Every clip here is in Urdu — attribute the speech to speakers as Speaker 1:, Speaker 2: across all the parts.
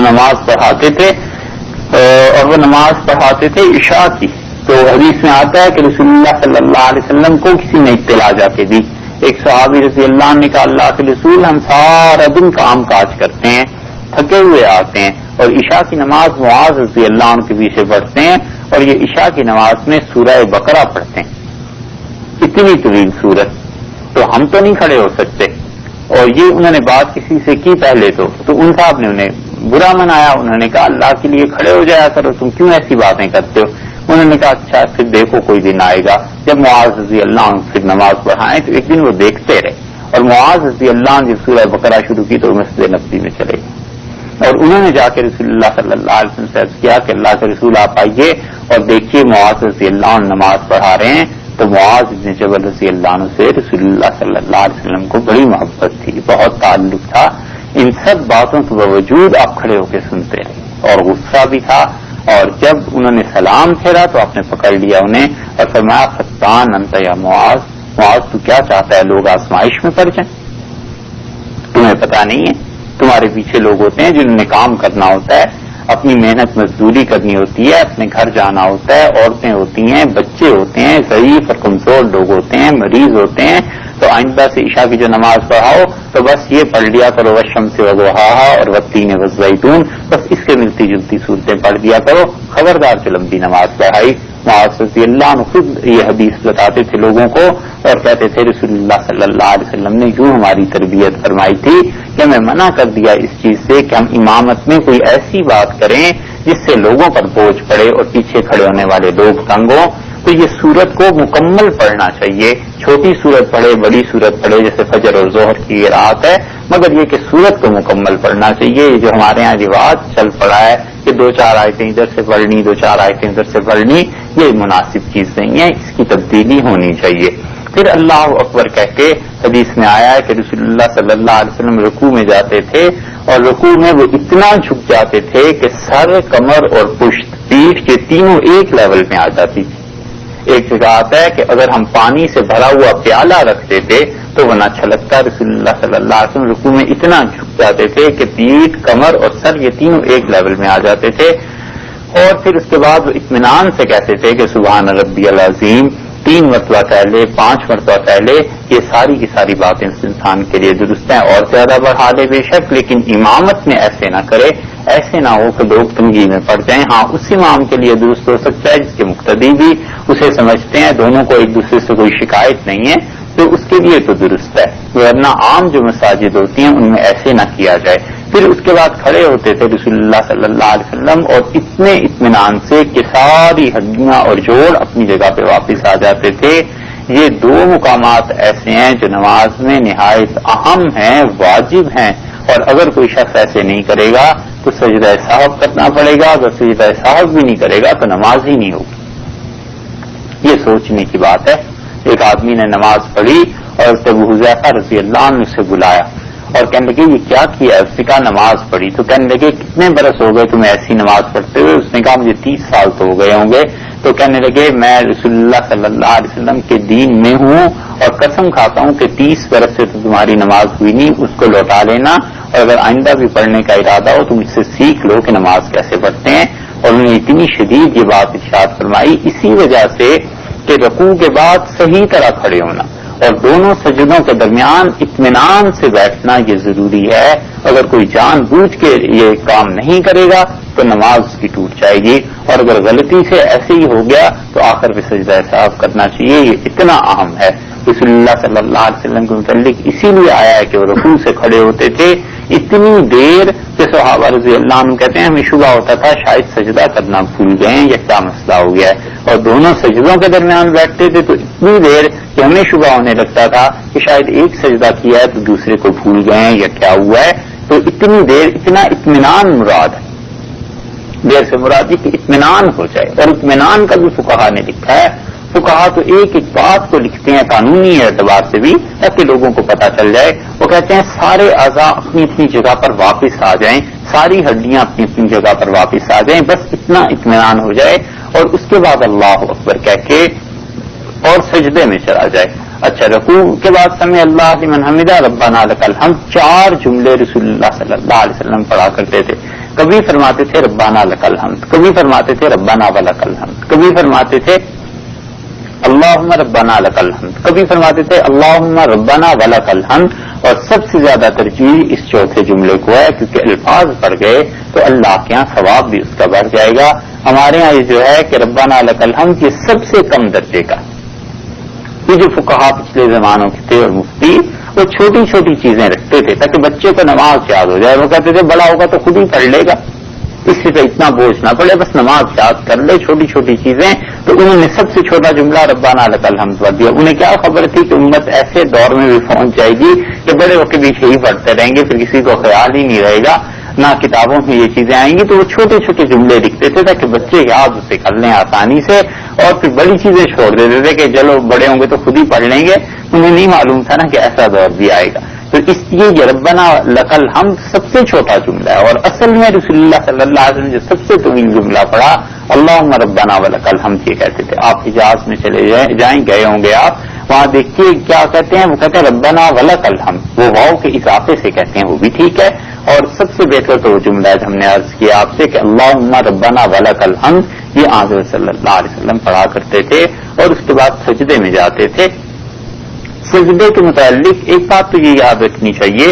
Speaker 1: نماز پڑھاتے تھے اور وہ نماز پڑھاتے تھے عشاء کی. تو حدیث میں آتا ہے کہ رسول اللہ صلی اللہ علیہ وسلم کو کسی نے اطلاع جا کے دی. ایک صحابی رضی اللہ عنہ نے کہا اللہ کے رسول ہم سارا دن کام کاج کرتے ہیں, تھکے ہوئے آتے ہیں اور عشاء کی نماز معاذ رضی اللہ عنہ کے پیچھے پڑھتے ہیں اور یہ عشاء کی نماز میں سورہ بقرہ پڑھتے ہیں, اتنی طویل سورت, تو ہم تو نہیں کھڑے ہو سکتے. اور یہ انہوں نے بات کسی سے کی پہلے تو ان صاحب نے انہیں برا منایا. انہوں نے کہا اللہ کے لیے کھڑے ہو جایا کرو, تم کیوں ایسی باتیں کرتے ہو. انہوں نے کہا اچھا پھر دیکھو کوئی دن آئے گا جب معاذ رضی اللہ عنہ پھر نماز پڑھائیں. تو ایک دن وہ دیکھتے رہے اور معاذ رضی اللہ عنہ جب سورہ بقرہ شروع کی تو مسجد نبوی میں چلے گئے اور انہوں نے جا کے رسول اللہ صلی اللہ علیہ وسلم سے عرض کیا کہ اللہ کے رسول آپ آئیے اور دیکھیے معاذ رضی اللہ عنہ نماز پڑھا رہے ہیں. تو معاذ بن جبل رضی اللہ عنہ سے رسول اللہ صلی اللہ علیہ وسلم کو بڑی محبت تھی, بہت تعلق تھا. ان سب باتوں کے باوجود آپ کھڑے ہو کے سنتے رہے اور غصہ بھی تھا. اور جب انہوں نے سلام پھیرا تو آپ نے پکڑ لیا انہیں اور فرمایا فتان انت یا معاذ, معاذ تو کیا چاہتا ہے لوگ آزمائش میں پڑ جائیں, تمہیں پتا نہیں ہے تمہارے پیچھے لوگ ہوتے ہیں جنہوں نے کام کرنا ہوتا ہے, اپنی محنت مزدوری کرنی ہوتی ہے, اپنے گھر جانا ہوتا ہے, عورتیں ہوتی ہیں, بچے ہوتے ہیں, ضعیف اور کمزور لوگ ہوتے ہیں, مریض ہوتے ہیں. تو آئندہ سے عشاء کی جو نماز پڑھاؤ تو بس یہ پڑھ لیا کرو والشمس وضحاہا اور والتین والزیتون, بس اس کے ملتی جلتی صورتیں پڑھ دیا کرو, خبردار جو لمبی نماز پڑھائی. معاذ رضی اللہ عنہ خود یہ حدیث بتاتے تھے لوگوں کو اور کہتے تھے رسول اللہ صلی اللہ علیہ وسلم نے یوں ہماری تربیت فرمائی تھی کہ ہمیں منع کر دیا اس چیز سے کہ ہم امامت میں کوئی ایسی بات کریں جس سے لوگوں پر بوجھ پڑے اور پیچھے کھڑے ہونے والے لوگ تنگ ہوں. تو یہ سورت کو مکمل پڑھنا چاہیے, چھوٹی سورت پڑھے بڑی سورت پڑھے جیسے فجر اور ظہر کی رات ہے, مگر یہ کہ سورت کو مکمل پڑھنا چاہیے. یہ جو ہمارے ہاں رواج چل پڑا ہے کہ 2-4 آیتیں ادھر سے پڑھنی 2-4 آیتیں ادھر سے پڑھنی, یہ مناسب چیز نہیں ہے, اس کی تبدیلی ہونی چاہیے. پھر اللہ اکبر کہہ کے حدیث میں آیا ہے کہ رسول اللہ صلی اللہ علیہ وسلم رکوع میں جاتے تھے اور رکوع میں وہ اتنا جھک جاتے تھے کہ سر, کمر اور پشت, پیٹھ یہ تینوں ایک لیول میں آ جاتی تھی. ایک جگہ آتا ہے کہ اگر ہم پانی سے بھرا ہوا پیالہ رکھتے تھے تو وہ نہ چھلکتا. رسول اللہ صلی اللہ علیہ وسلم رکوع میں اتنا جھک جاتے تھے کہ پیٹھ, کمر اور سر یہ تینوں ایک لیول میں آ جاتے تھے. اور پھر اس کے بعد وہ اطمینان سے کہتے تھے کہ سبحان ربی العظیم 3 مرتبہ پہلے 5 مرتبہ پہلے. یہ ساری کی ساری باتیں اس انسان کے لیے درست ہیں اور زیادہ بڑھا لے بے شک, لیکن امامت میں ایسے نہ کرے, ایسے نہ ہو کہ لوگ تنگی میں پڑ جائیں. ہاں اس امام کے لیے درست ہو سکتا ہے جس کے مقتدی بھی اسے سمجھتے ہیں, دونوں کو ایک دوسرے سے کوئی شکایت نہیں ہے, تو اس کے لیے تو درست ہے, ورنہ عام جو مساجد ہوتی ہیں ان میں ایسے نہ کیا جائے. پھر اس کے بعد کھڑے ہوتے تھے رسول اللہ صلی اللہ علیہ وسلم اور اتنے اطمینان سے کہ ساری ہڈیاں اور جوڑ اپنی جگہ پہ واپس آ جاتے تھے. یہ 2 مقامات ایسے ہیں جو نماز میں نہایت اہم ہیں, واجب ہیں, اور اگر کوئی شخص ایسے نہیں کرے گا تو سجدہ سہو کرنا پڑے گا, اگر سجدہ سہو بھی نہیں کرے گا تو نماز ہی نہیں ہوگی. یہ سوچنے کی بات ہے. ایک آدمی نے نماز پڑھی اور ابو حذیفہ رضی اللہ عنہ سے بلایا اور کہنے لگے یہ کیا کیا ہے. اس نے کہا نماز پڑھی. تو کہنے لگے کتنے برس ہو گئے تمہیں ایسی نماز پڑھتے ہوئے. اس نے کہا مجھے 30 سال تو ہو گئے ہوں گے. تو کہنے لگے میں رسول اللہ صلی اللہ علیہ وسلم کے دین میں ہوں اور قسم کھاتا ہوں کہ 30 برس سے تو تمہاری نماز ہوئی نہیں, اس کو لوٹا لینا اور اگر آئندہ بھی پڑھنے کا ارادہ ہو تو مجھ سے سیکھ لو کہ نماز کیسے پڑھتے ہیں. اور انہوں نے اتنی شدید یہ بات ارشاد فرمائی اسی وجہ سے کہ رکوع کے بعد صحیح طرح کھڑے ہونا اور دونوں سجدوں کے درمیان اطمینان سے بیٹھنا یہ ضروری ہے. اگر کوئی جان بوجھ کے یہ کام نہیں کرے گا تو نماز اس کی ٹوٹ جائے گی, اور اگر غلطی سے ایسے ہی ہو گیا تو آخر میں سجدہ سہو کرنا چاہیے. یہ اتنا اہم ہے. رسول اللہ صلی اللہ علیہ وسلم کے متعلق اسی لیے آیا ہے کہ وہ رکوع سے کھڑے ہوتے تھے اتنی دیر کہ صحابہ رضی اللہ عنہ کہتے ہیں ہمیں شبہ ہوتا تھا شاید سجدہ کرنا بھول گئے ہیں یا کیا مسئلہ ہو گیا ہے, اور دونوں سجدوں کے درمیان بیٹھتے تھے تو اتنی دیر کہ ہمیں شبہ ہونے لگتا تھا کہ شاید ایک سجدہ کیا ہے تو دوسرے کو بھول گئے ہیں یا کیا ہوا ہے. تو اتنی دیر, اتنا اطمینان مراد ہے. دیر سے مراد کہ اطمینان ہو جائے, اور اطمینان کا بھی فقہا نے لکھا ہے. فقہا تو ایک ایک بات کو لکھتے ہیں قانونی اعتبار سے بھی تاکہ لوگوں کو پتہ چل جائے. وہ کہتے ہیں سارے اعضاء اپنی اپنی جگہ پر واپس آ جائیں, ساری ہڈیاں اپنی اپنی جگہ پر واپس آ جائیں, بس اتنا اطمینان ہو جائے اور اس کے بعد اللہ اکبر کہہ کے اور سجدے میں چلا جائے. اچھا رکوع کے بعد سمع اللہ لمن حمدہ ربنا لک الحمد 4 جملے رسول اللہ صلی اللہ علیہ وسلم پڑھا کرتے تھے. کبھی فرماتے تھے ربنا لک الحمد، کبھی فرماتے تھے ربنا ولک الحمد، کبھی فرماتے تھے اللہم ربنا لک الحمد، کبھی فرماتے تھے اللہم ربنا ولک الحمد. اور سب سے زیادہ ترجیح اس چوتھے جملے کو ہے کیونکہ الفاظ پڑھ گئے تو اللہ کے یہاں ثواب بھی اس کا بڑھ جائے گا. ہمارے یہاں یہ جو ہے کہ ربنا لک الحمد یہ سب سے کم درجے کا. یہ جو فقہا پچھلے زمانوں کے تھے اور مفتی وہ چھوٹی چھوٹی چیزیں رکھتے تھے تاکہ بچے کو نماز یاد ہو جائے. وہ کہتے تھے بڑا ہوگا تو خود ہی پڑھ لے گا، اس سے تو اتنا بوجھ نہ پڑے، بس نماز یاد کر لے چھوٹی چھوٹی چیزیں. تو انہوں نے سب سے چھوٹا جملہ ربنا لک الحمد پڑھ دیا. انہیں کیا خبر تھی کہ امت ایسے دور میں بھی پہنچ جائے گی کہ بڑے ہو کے بھی یہی پڑھتے رہیں گے، پھر کسی کو خیال ہی نہیں رہے گا، نہ کتابوں میں یہ چیزیں آئیں گی. تو وہ چھوٹے چھوٹے جملے لکھتے تھے تاکہ بچے یاد اسے کر لیں آسانی سے، اور پھر بڑی چیزیں چھوڑ دیتے تھے کہ چلو بڑے ہوں گے تو خود ہی پڑھ لیں گے. انہیں نہیں معلوم تھا نا کہ ایسا دور بھی آئے گا. تو اس لیے یہ ربنا لک الحمد سب سے چھوٹا جملہ ہے. اور اصل میں رسول اللہ صلی اللہ علیہ وسلم جو سب سے طویل جملہ پڑھا اللہم ربنا ولک الحمد یہ کہتے تھے. آپ حجاز میں چلے جائیں، گئے ہوں گے آپ، وہاں دیکھیے کیا کہتے ہیں، وہ کہتے ہیں ربنا ولک الحمد. وہ واو کے اضافے سے کہتے ہیں، وہ بھی ٹھیک ہے. اور سب سے بہتر تو وہ جملہ ہے ہم نے عرض کیا آپ سے کہ اللہم ربنا ولک الحمد یہ حضرت صلی اللہ علیہ وسلم پڑھا کرتے تھے. اور اس کے بعد سجدے میں جاتے تھے. سجدے کے متعلق ایک بات تو یہ یاد رکھنی چاہیے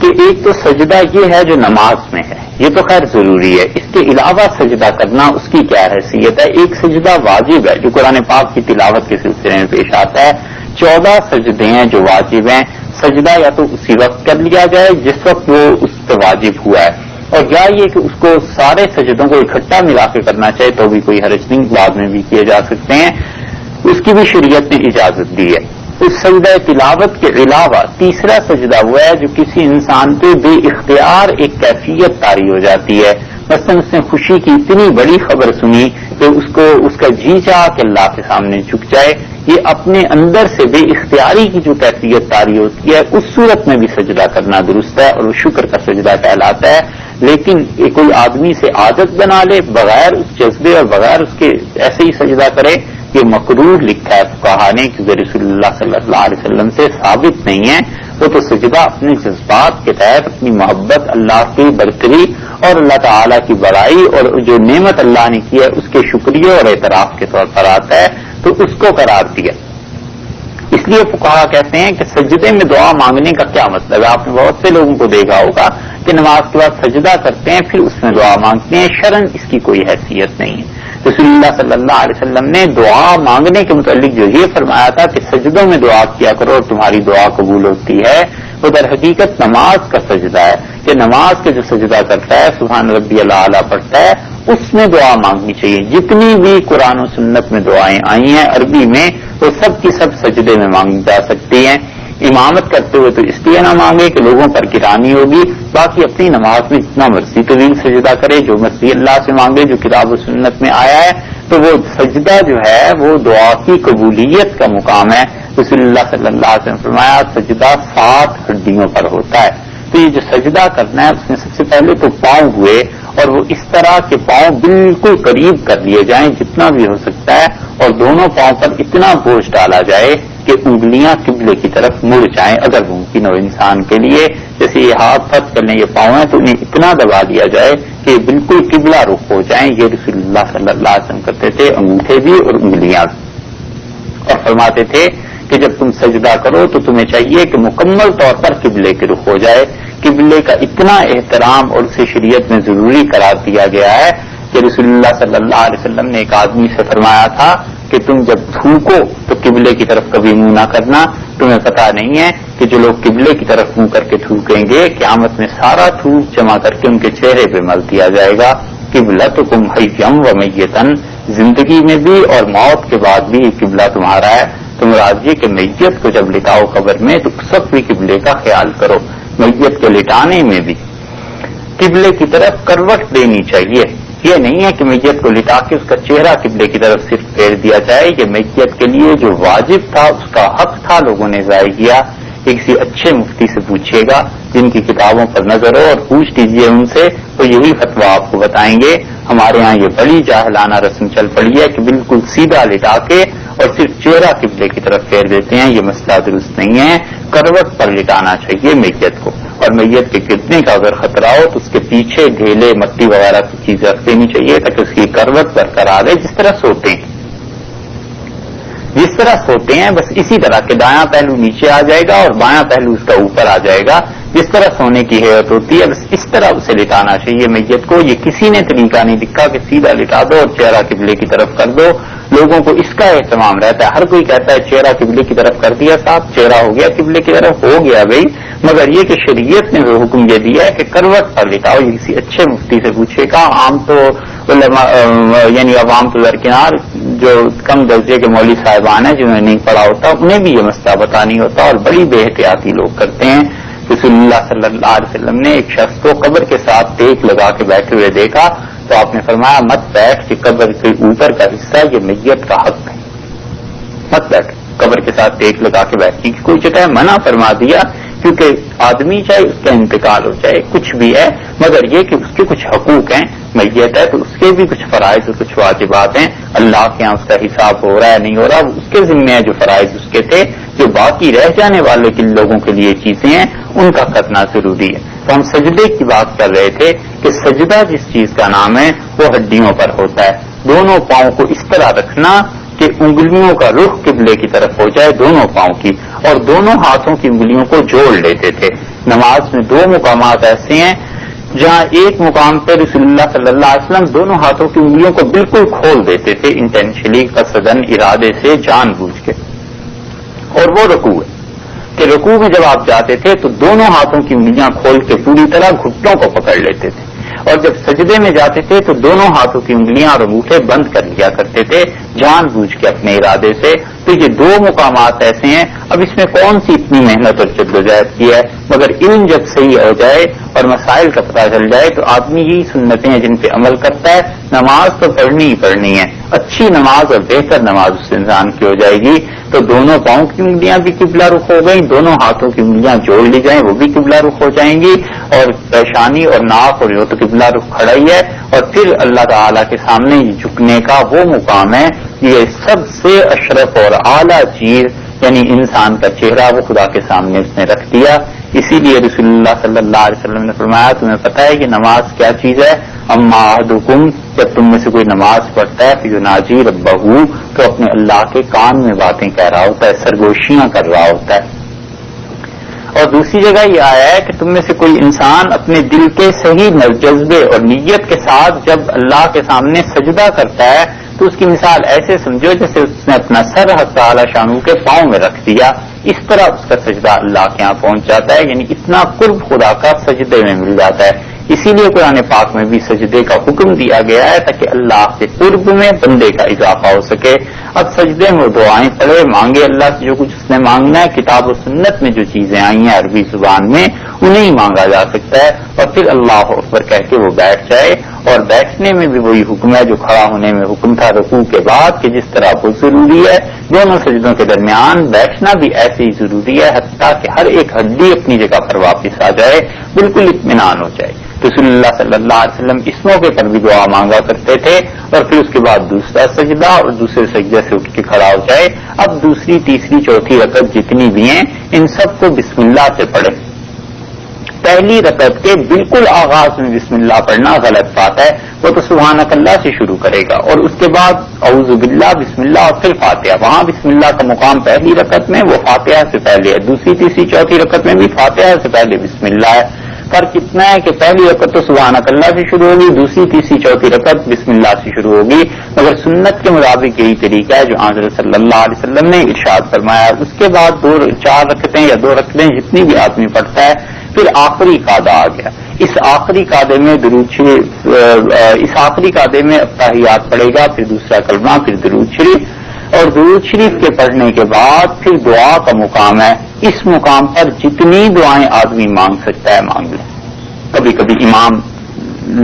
Speaker 1: کہ ایک تو سجدہ یہ ہے جو نماز میں ہے، یہ تو خیر ضروری ہے. اس کے علاوہ سجدہ کرنا اس کی کیا حیثیت ہے؟ ایک سجدہ واجب ہے جو قرآن پاک کی تلاوت کے سلسلے میں پیش آتا ہے. 14 سجدے ہیں جو واجب ہیں. سجدہ یا تو اسی وقت کر لیا جائے جس وقت وہ اس پہ واجب ہوا ہے، اور یا یہ کہ اس کو سارے سجدوں کو اکٹھا ملا کے کرنا چاہے تو بھی کوئی حرج نہیں، بعد میں بھی کیے جا سکتے ہیں. اس کی بھی شریعت نے اجازت دی ہے. اس سجدہ تلاوت کے علاوہ تیسرا سجدہ وہ ہے جو کسی انسان پہ بے اختیار ایک کیفیت طاری ہو جاتی ہے. مثلا اس نے خوشی کی اتنی بڑی خبر سنی کہ اس کا جی چاہا کہ اللہ کے سامنے جھک جائے. یہ اپنے اندر سے بے اختیاری کی جو کیفیت طاری ہوتی ہے اس صورت میں بھی سجدہ کرنا درست ہے اور وہ شکر کا سجدہ کہلاتا ہے. لیکن کوئی آدمی سے عادت بنا لے بغیر اس جذبے اور بغیر اس کے ایسے ہی سجدہ کرے، یہ مکروہ لکھا ہے فقہا نے کیونکہ رسول اللہ صلی اللہ علیہ وسلم سے ثابت نہیں ہے. وہ تو سجدہ اپنے جذبات کے تحت اپنی محبت اللہ کی برتری اور اللہ تعالیٰ کی بڑائی اور جو نعمت اللہ نے کی ہے اس کے شکریہ اور اعتراف کے طور پر آتا ہے، تو اس کو قرار دیا. اس لیے فقہا کہتے ہیں کہ سجدے میں دعا مانگنے کا کیا مطلب ہے؟ آپ نے بہت سے لوگوں کو دیکھا ہوگا کہ نماز کے بعد سجدہ کرتے ہیں پھر اس میں دعا مانگتے ہیں. شرعاً اس کی کوئی حیثیت نہیں ہے. رسول اللہ صلی اللہ علیہ وسلم نے دعا مانگنے کے متعلق جو یہ فرمایا تھا کہ سجدوں میں دعا کیا کرو اور تمہاری دعا قبول ہوتی ہے، وہ در حقیقت نماز کا سجدہ ہے کہ نماز کے جو سجدہ کرتا ہے سبحان ربی الاعلیٰ پڑھتا ہے اس میں دعا مانگنی چاہیے. جتنی بھی قرآن و سنت میں دعائیں آئی ہیں عربی میں وہ سب کی سب سجدے میں مانگی جا سکتی ہیں. امامت کرتے ہوئے تو اس لیے نہ مانگے کہ لوگوں پر گرانی ہوگی، باقی اپنی نماز میں جتنا مرضی طویل سجدہ کرے، جو مرضی اللہ سے مانگے جو کتاب و سنت میں آیا ہے. تو وہ سجدہ جو ہے وہ دعا کی قبولیت کا مقام ہے. رسول اللہ صلی اللہ علیہ وسلم فرمایا سجدہ 7 ہڈیوں پر ہوتا ہے. تو یہ جو سجدہ کرنا ہے اس میں سب سے پہلے تو پاؤں ہوئے، اور وہ اس طرح کے پاؤں بالکل قریب کر لیے جائیں جتنا بھی ہو سکتا ہے، اور دونوں پاؤں پر اتنا بوجھ ڈالا جائے کہ انگلیاں قبلے کی طرف مڑ جائیں اگر ممکن ہو انسان کے لیے. جیسے یہ ہاتھ فرض کرنے یہ پاؤں ہیں تو انہیں اتنا دبا دیا جائے کہ بالکل قبلہ رخ ہو جائیں. یہ رسول اللہ صلی اللہ علیہ وسلم کرتے تھے، انگوٹھے بھی اور انگلیاں بھی. اور فرماتے تھے کہ جب تم سجدہ کرو تو تمہیں چاہیے کہ مکمل طور پر قبلے کی رخ ہو جائے. قبلے کا اتنا احترام اور اسے شریعت میں ضروری قرار دیا گیا ہے کہ رسول اللہ صلی اللہ علیہ وسلم نے ایک آدمی سے فرمایا تھا کہ تم جب تھوکو تو قبلے کی طرف کبھی منہ نہ کرنا. تمہیں پتہ نہیں ہے کہ جو لوگ قبلے کی طرف منہ کر کے تھوکیں گے قیامت میں سارا تھوک جمع کر کے ان کے چہرے پہ مل دیا جائے گا. قبلتکم حیم و میتن، زندگی میں بھی اور موت کے بعد بھی یہ قبلہ تمہارا ہے. تم راضی کہ میت کو جب لٹاؤ قبر میں تو اس وقت بھی قبلے کا خیال کرو. میت کے لٹانے میں بھی قبلے کی طرف کروٹ دینی چاہیے. یہ نہیں ہے کہ میت کو لٹا کے اس کا چہرہ قبلے کی طرف صرف پھیر دیا جائے. یہ میت کے لیے جو واجب تھا اس کا حق تھا لوگوں نے ضائع کیا. کسی اچھے مفتی سے پوچھیے گا جن کی کتابوں پر نظر ہو اور پوچھ لیجیے ان سے، تو یہی فتویٰ آپ کو بتائیں گے. ہمارے ہاں یہ بڑی جاہلانہ رسم چل پڑی ہے کہ بالکل سیدھا لٹا کے اور صرف چہرہ قبلے کی طرف پھیر دیتے ہیں، یہ مسئلہ درست نہیں ہے. کروٹ پر لٹانا چاہیے میت کو، اور میت کے گرنے کا اگر خطرہ ہو تو اس کے پیچھے ڈھیلے مٹی وغیرہ کی چیزیں رکھ دینی چاہیے تاکہ اس کی کروٹ برقرار رہے، جس طرح سوتے ہیں بس اسی طرح کہ دایاں پہلو نیچے آ جائے گا اور بایاں پہلو اس کا اوپر آ جائے گا، جس طرح سونے کی حیت ہوتی ہے بس اس طرح اسے لٹانا چاہیے میت کو. یہ کسی نے طریقہ نہیں دکھا کہ سیدھا لٹا دو اور چہرہ قبلے کی طرف کر دو. لوگوں کو اس کا اہتمام رہتا ہے، ہر کوئی کہتا ہے چہرہ قبلے کی طرف کر دیا صاحب، چہرہ ہو گیا قبلے کی طرف، ہو گیا بھائی، مگر یہ کہ شریعت نے وہ حکم یہ دیا ہے کہ کروٹ پر لٹاؤ. یہ کسی اچھے مفتی سے پوچھے گا. عام تو علماء یعنی عوام تو درکنار جو کم درجے کے مولوی صاحبان ہیں جنہوں نے نہیں پڑھا ہوتا انہیں بھی یہ مسئلہ پتا نہیں ہوتا، اور بڑی بے احتیاطی لوگ کرتے ہیں. رسول اللہ صلی اللہ علیہ وسلم نے ایک شخص کو قبر کے ساتھ ٹیک لگا کے بیٹھے ہوئے دیکھا تو آپ نے فرمایا مت بیٹھ کہ قبر کے اوپر کا حصہ یہ میت کا حق ہے، مت بیٹھ قبر کے ساتھ ٹیک لگا کے بیٹھنے کی کوئی جگہ منع فرما دیا، کیونکہ آدمی چاہے اس کا انتقال ہو چاہے کچھ بھی ہے مگر یہ کہ اس کے کچھ حقوق ہیں، میت ہے تو اس کے بھی کچھ فرائض اور کچھ واجبات ہیں. اللہ کے یہاں اس کا حساب ہو رہا ہے نہیں ہو رہا، اس کے ذمہ ہے جو فرائض اس کے تھے، جو باقی رہ جانے والے لوگوں کے لیے چیزیں ہیں ان کا کرنا ضروری ہے. تو ہم سجدے کی بات کر رہے تھے کہ سجدہ جس چیز کا نام ہے وہ ہڈیوں پر ہوتا ہے. دونوں پاؤں کو اس طرح رکھنا کہ انگلیوں کا رخ قبلے کی طرف ہو جائے دونوں پاؤں کی، اور دونوں ہاتھوں کی انگلیوں کو جوڑ لیتے تھے. نماز میں دو مقامات ایسے ہیں جہاں ایک مقام پہ رسول اللہ صلی اللہ علیہ وسلم دونوں ہاتھوں کی انگلیوں کو بالکل کھول دیتے تھے، انٹینشنلی، قصدن، ارادے سے، جان بوجھ کے. اور وہ رکوع ہے کہ رکوع میں جب آپ جاتے تھے تو دونوں ہاتھوں کی انگلیاں کھول کے پوری طرح گھٹنوں کو پکڑ لیتے تھے، اور جب سجدے میں جاتے تھے تو دونوں ہاتھوں کی انگلیاں اور انگوٹھے بند کر لیا کرتے تھے جان بوجھ کے اپنے ارادے سے. تو یہ دو مقامات ایسے ہیں. اب اس میں کون سی اتنی محنت اور جدوجہد کی ہے، مگر علم جب صحیح ہو جائے اور مسائل کا پتہ چل جائے تو آدمی یہی سنتیں ہیں جن پہ عمل کرتا ہے. نماز تو پڑھنی ہی پڑھنی ہے، اچھی نماز اور بہتر نماز اس انسان کی ہو جائے گی تو دونوں پاؤں کی انگلیاں بھی قبلہ رخ ہو گئیں، دونوں ہاتھوں کی انگلیاں جوڑ لی جائیں وہ بھی قبلہ رخ ہو جائیں گی، اور پیشانی اور ناک اور یہ تو قبلہ رخ کھڑا ہی ہے. اور پھر اللہ تعالیٰ کے سامنے جھکنے کا وہ مقام ہے، یہ سب سے اشرف اور اعلیٰ چیز یعنی انسان کا چہرہ وہ خدا کے سامنے اس نے رکھ دیا. اسی لیے رسول اللہ صلی اللہ علیہ وسلم نے فرمایا تمہیں پتہ ہے کہ نماز کیا چیز ہے؟ اما احدکم، جب تم میں سے کوئی نماز پڑھتا ہے فیناجی ربہ تو اپنے اللہ کے کان میں باتیں کہہ رہا ہوتا ہے، سرگوشیاں کر رہا ہوتا ہے. اور دوسری جگہ یہ آیا ہے کہ تم میں سے کوئی انسان اپنے دل کے صحیح جذبے اور نیت کے ساتھ جب اللہ کے سامنے سجدہ کرتا ہے تو اس کی مثال ایسے سمجھو جیسے اس نے اپنا سر حق تعالی شانو کے پاؤں میں رکھ دیا، اس طرح اس کا سجدہ اللہ کے یہاں پہنچ جاتا ہے، یعنی اتنا قرب خدا کا سجدے میں مل جاتا ہے. اسی لیے قرآن پاک میں بھی سجدے کا حکم دیا گیا ہے تاکہ اللہ کے قرب میں بندے کا اضافہ ہو سکے. اب سجدے میں دعائیں پڑھے، مانگے اللہ سے جو کچھ اس نے مانگنا ہے. کتاب و سنت میں جو چیزیں آئی ہیں عربی زبان میں انہیں ہی مانگا جا سکتا ہے، اور پھر اللہ اکبر کہہ کے وہ بیٹھ جائے. اور بیٹھنے میں بھی وہی حکم ہے جو کھڑا ہونے میں حکم تھا رکوع کے بعد کہ جس طرح وہ ضروری ہے دونوں سجدوں کے درمیان بیٹھنا بھی ایسے ہی ضروری ہے، حتیٰ کہ ہر ایک ہڈی اپنی جگہ پر واپس آ جائے، بالکل اطمینان ہو جائے. رسول اللہ صلی اللہ علیہ وسلم اس موقع پر بھی دعا مانگا کرتے تھے، اور پھر اس کے بعد دوسرا سجدہ اور دوسرے سجدے سے اٹھ کے کھڑا ہو جائے. اب دوسری تیسری چوتھی رکعت جتنی بھی ہیں ان سب کو بسم اللہ سے پڑھے. پہلی رکعت کے بالکل آغاز میں بسم اللہ پڑھنا غلط بات ہے، وہ تو سبحانک اللہ سے شروع کرے گا اور اس کے بعد اعوذ باللہ بسم اللہ اور پھر فاتحہ. وہاں بسم اللہ کا مقام پہلی رکعت میں وہ فاتحہ سے پہلے ہے، دوسری تیسری چوتھی رکعت میں بھی فاتحہ سے پہلے بسم اللہ ہے. فرق اتنا ہے کہ پہلی رکعت تو سبحانک اللہ سے شروع ہوگی، دوسری تیسری چوتھی رکعت بسم اللہ سے شروع ہوگی، مگر سنت کے مطابق یہی طریقہ ہے جو حضرت صلی اللہ علیہ وسلم نے ارشاد فرمایا. اس کے بعد 4 رکعتیں یا 2 رکعتیں جتنی بھی آدمی پڑھتا ہے پھر آخری قاعدہ آ گیا. اس آخری قاعدے میں التحیات پڑھے گا، پھر دوسرا کلمہ، پھر درود شریف، اور درود شریف کے پڑھنے کے بعد پھر دعا کا مقام ہے. اس مقام پر جتنی دعائیں آدمی مانگ سکتا ہے مانگ لے. کبھی کبھی امام